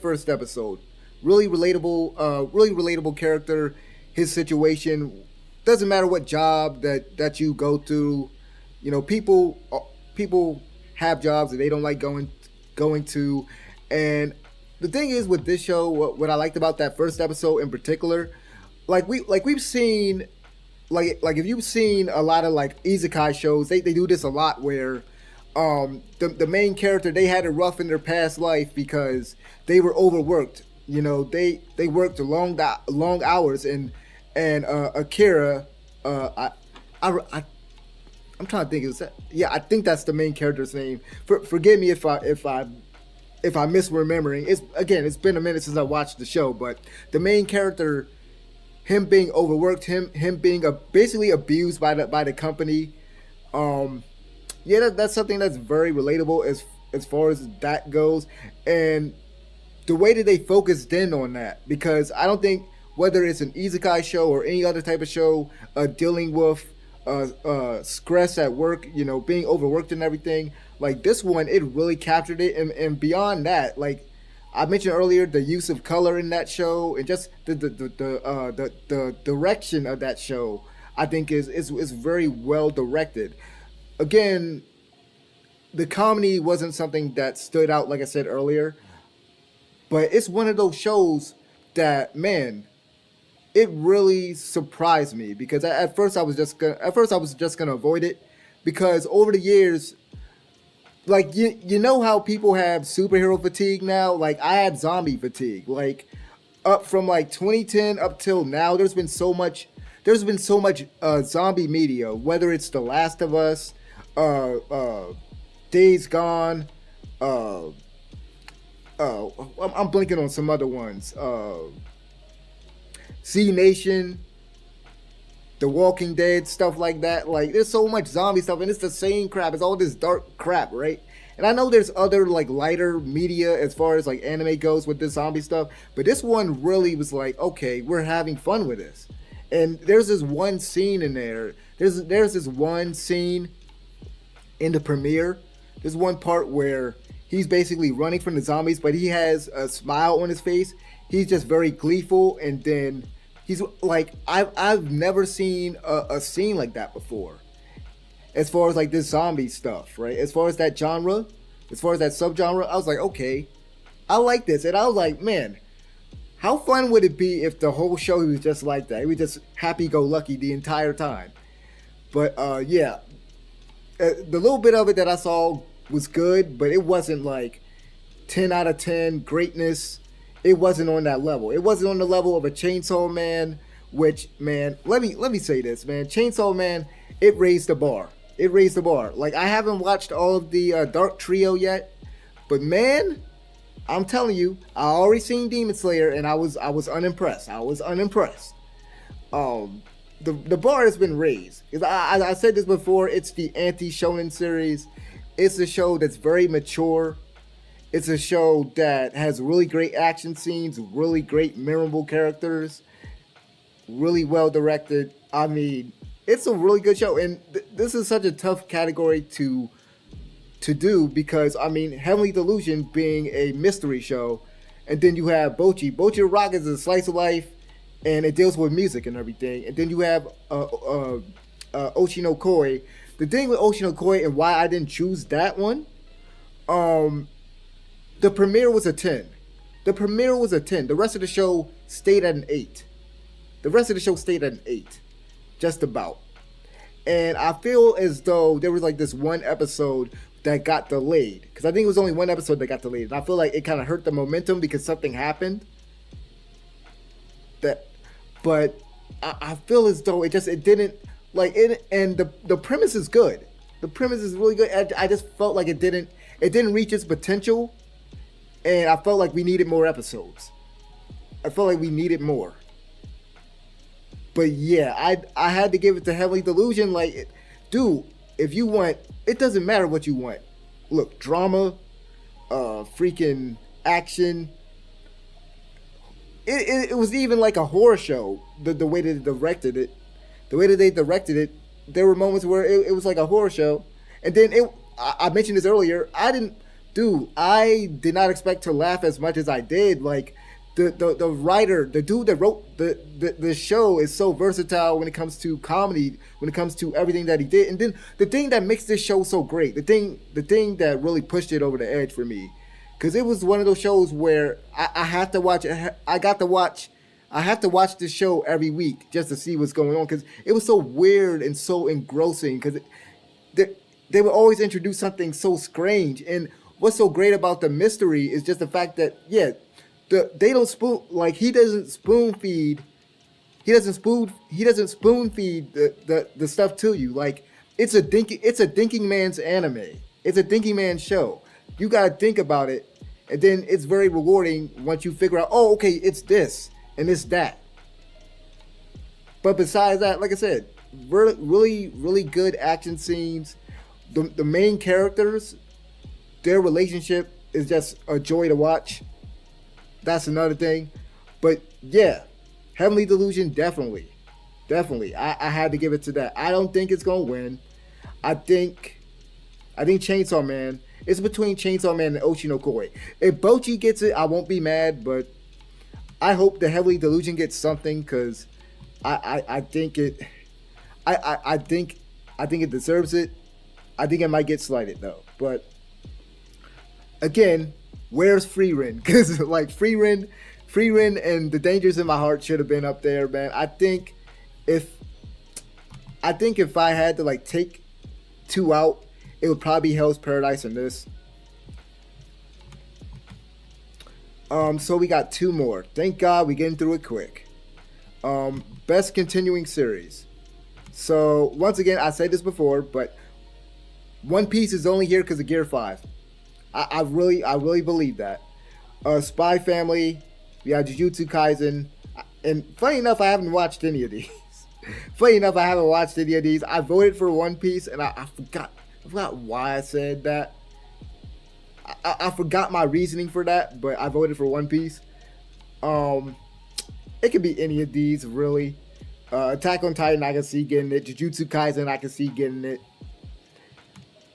first episode, really relatable character. His situation doesn't matter what job that you go through. People have jobs that they don't like going to, and the thing is with this show, what I liked about that first episode in particular, we've seen, like if you've seen a lot of like isekai shows, they do this a lot where the main character, they had it rough in their past life because they were overworked. They worked long hours, and Akira, I'm trying to think. Is that? Yeah, I think that's the main character's name. Forgive me if I'm misremembering. It's been a minute since I watched the show, but the main character, him being overworked, him being basically abused by the company. Yeah, that's something that's very relatable as far as that goes, and the way that they focused in on that, because I don't think, whether it's an isekai show or any other type of show dealing with stress at work, being overworked and everything, like this one, it really captured it, and beyond that, like I mentioned earlier, the use of color in that show, and just the direction of that show, I think is very well directed. Again, the comedy wasn't something that stood out, like I said earlier, but it's one of those shows that, man, it really surprised me, because at first I was just gonna avoid it, because over the years, like you know how people have superhero fatigue now, like I had zombie fatigue, like up from like 2010 up till now. There's been so much zombie media, whether it's The Last of Us, Days Gone, uh, I'm blinking on some other ones. Z Nation, The Walking Dead, stuff like that. Like, there's so much zombie stuff, and it's the same crap. It's all this dark crap, right? And I know there's other like lighter media as far as like anime goes with this zombie stuff, but this one really was like, okay, we're having fun with this. And there's this one scene in there. There's this one scene in the premiere. There's one part where he's basically running from the zombies, but he has a smile on his face. He's just very gleeful, and then he's like, I've never seen a scene like that before. As far as like this zombie stuff, right? As far as that genre, as far as that subgenre, I was like, okay, I like this, and I was like, man, how fun would it be if the whole show was just like that? He was just happy-go-lucky the entire time. But yeah, the little bit of it that I saw was good, but it wasn't like 10 out of 10 greatness. it wasn't on that level. It wasn't on the level of a Chainsaw Man, which, man, let me say this, man. Chainsaw Man, it raised the bar. It raised the bar. Like, I haven't watched all of the Dark Trio yet, but man, I'm telling you, I already seen Demon Slayer and I was unimpressed. I was unimpressed. Um, the bar has been raised. 'Cause I said this before. It's the anti shonen series. It's a show that's very mature. It's a show that has really great action scenes, really great memorable characters, really well directed. I mean, it's a really good show, and this is such a tough category to do because I mean, Heavenly Delusion being a mystery show, and then you have Bochi. Bochi the Rock is a slice of life, and it deals with music and everything. And then you have Oshi no Koi. The thing with Oshi no Koi and why I didn't choose that one, um, the premiere was a 10. The premiere was a 10. The rest of the show stayed at an 8. The rest of the show stayed at an 8. Just about. And I feel as though there was like this one episode that got delayed. Because I think it was only one episode that got delayed. And I feel like it kind of hurt the momentum because something happened. That, but I feel as though it didn't like it. And the premise is good. The premise is really good. I just felt like it didn't reach its potential. And I felt like we needed more episodes. I felt like we needed more. But yeah, I had to give it to Heavenly Delusion. Like, dude, if you want, it doesn't matter what you want. Look, drama, freaking action. It was even like a horror show. The way that they directed it, there were moments where it was like a horror show. And then I mentioned this earlier. I did not expect to laugh as much as I did. Like, the writer, the dude that wrote the show is so versatile when it comes to comedy, when it comes to everything that he did. And then the thing that makes this show so great, the thing that really pushed it over the edge for me, because it was one of those shows where I have to watch. I have to watch this show every week just to see what's going on because it was so weird and so engrossing. Because they would always introduce something so strange, and what's so great about the mystery is just the fact that they don't spoon, like, he doesn't spoon feed the stuff to you. Like, it's a thinking man's anime. It's a thinking man's show. You gotta think about it, and then it's very rewarding once you figure out, oh, okay, it's this and it's that. But besides that, like I said, really, really good action scenes. The main characters, their relationship is just a joy to watch. That's another thing. But yeah, Heavenly Delusion, definitely. I had to give it to that. I don't think it's gonna win. I think Chainsaw Man. It's between Chainsaw Man and Oshi no Koi. If Bochi gets it, I won't be mad, but I hope the Heavenly Delusion gets something because I think it deserves it. I think it might get slighted though. But again, where's Frieren? Because like Frieren and The Dangers in My Heart should have been up there, man. I think if I had to like take two out, it would probably be Hell's Paradise and this. So we got two more. Thank God we getting through it quick. Best continuing series. So once again, I said this before, but One Piece is only here because of Gear 5. I really believe that. Spy Family, we got Jujutsu Kaisen, and funny enough, I haven't watched any of these. I voted for One Piece, and I forgot why I said that. I forgot my reasoning for that, but I voted for One Piece. It could be any of these, really. Attack on Titan, I can see getting it. Jujutsu Kaisen, I can see getting it.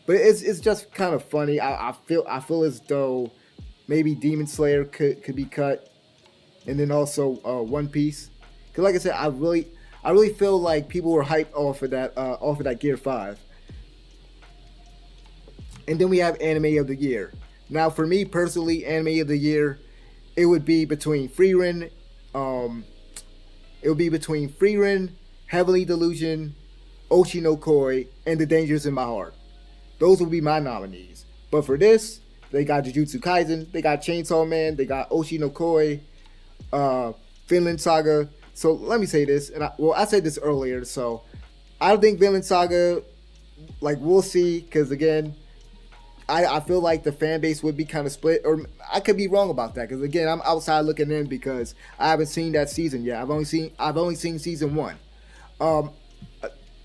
But it's just kind of funny. I feel as though maybe Demon Slayer could be cut, and then also One Piece. Because like I said, I really feel like people were hyped off of that Gear 5. And then we have Anime of the Year. Now, for me personally, Anime of the Year, it would be between Frieren, Heavenly Delusion, Oshi no Koi, and The Dangers in My Heart. Those will be my nominees. But for this, They got Jujutsu Kaisen. They got Chainsaw Man. They got Oshi no Koi, uh, Finland Saga. So let me say this, and I said this earlier. So I don't think Vinland Saga, like we'll see, because again, I feel like the fan base would be kind of split, or I could be wrong about that. Because again, I'm outside looking in because I haven't seen that season yet. I've only seen season one. Um,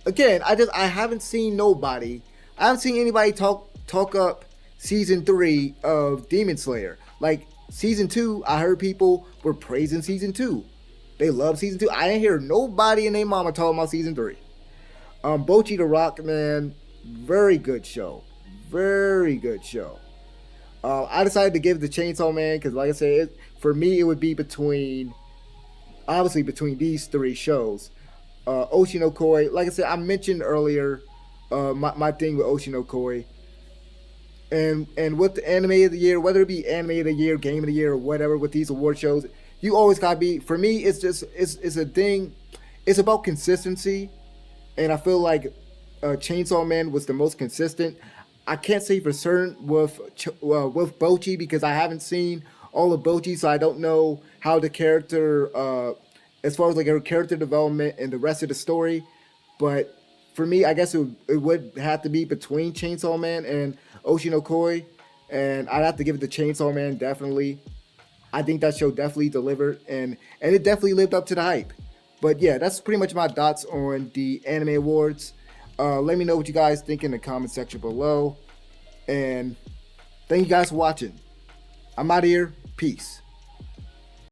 Again, I haven't seen nobody. I haven't seen anybody talk up season three of Demon Slayer. Like season two, I heard people were praising season two. They love season two. I didn't hear nobody and their mama talking about season three. Bochi the Rock, man, very good show. Very good show. I decided to give it to Chainsaw Man because, like I said, for me, it would be between these three shows. Oshinokoi, like I said, I mentioned earlier my thing with Oshinokoi. And with the anime of the year, whether it be anime of the year, game of the year, or whatever, with these award shows, you always gotta be. For me, it's a thing. It's about consistency, and I feel like Chainsaw Man was the most consistent. I can't say for certain with Bochi because I haven't seen all of Bochi, so I don't know how the character, as far as like her character development and the rest of the story. But for me, I guess it would have to be between Chainsaw Man and Oshinokoi, and I'd have to give it to Chainsaw Man definitely. I think that show definitely delivered, and it definitely lived up to the hype. But yeah, that's pretty much my thoughts on the anime awards. Let me know what you guys think in the comment section below, and thank you guys for watching. I'm out of here. Peace.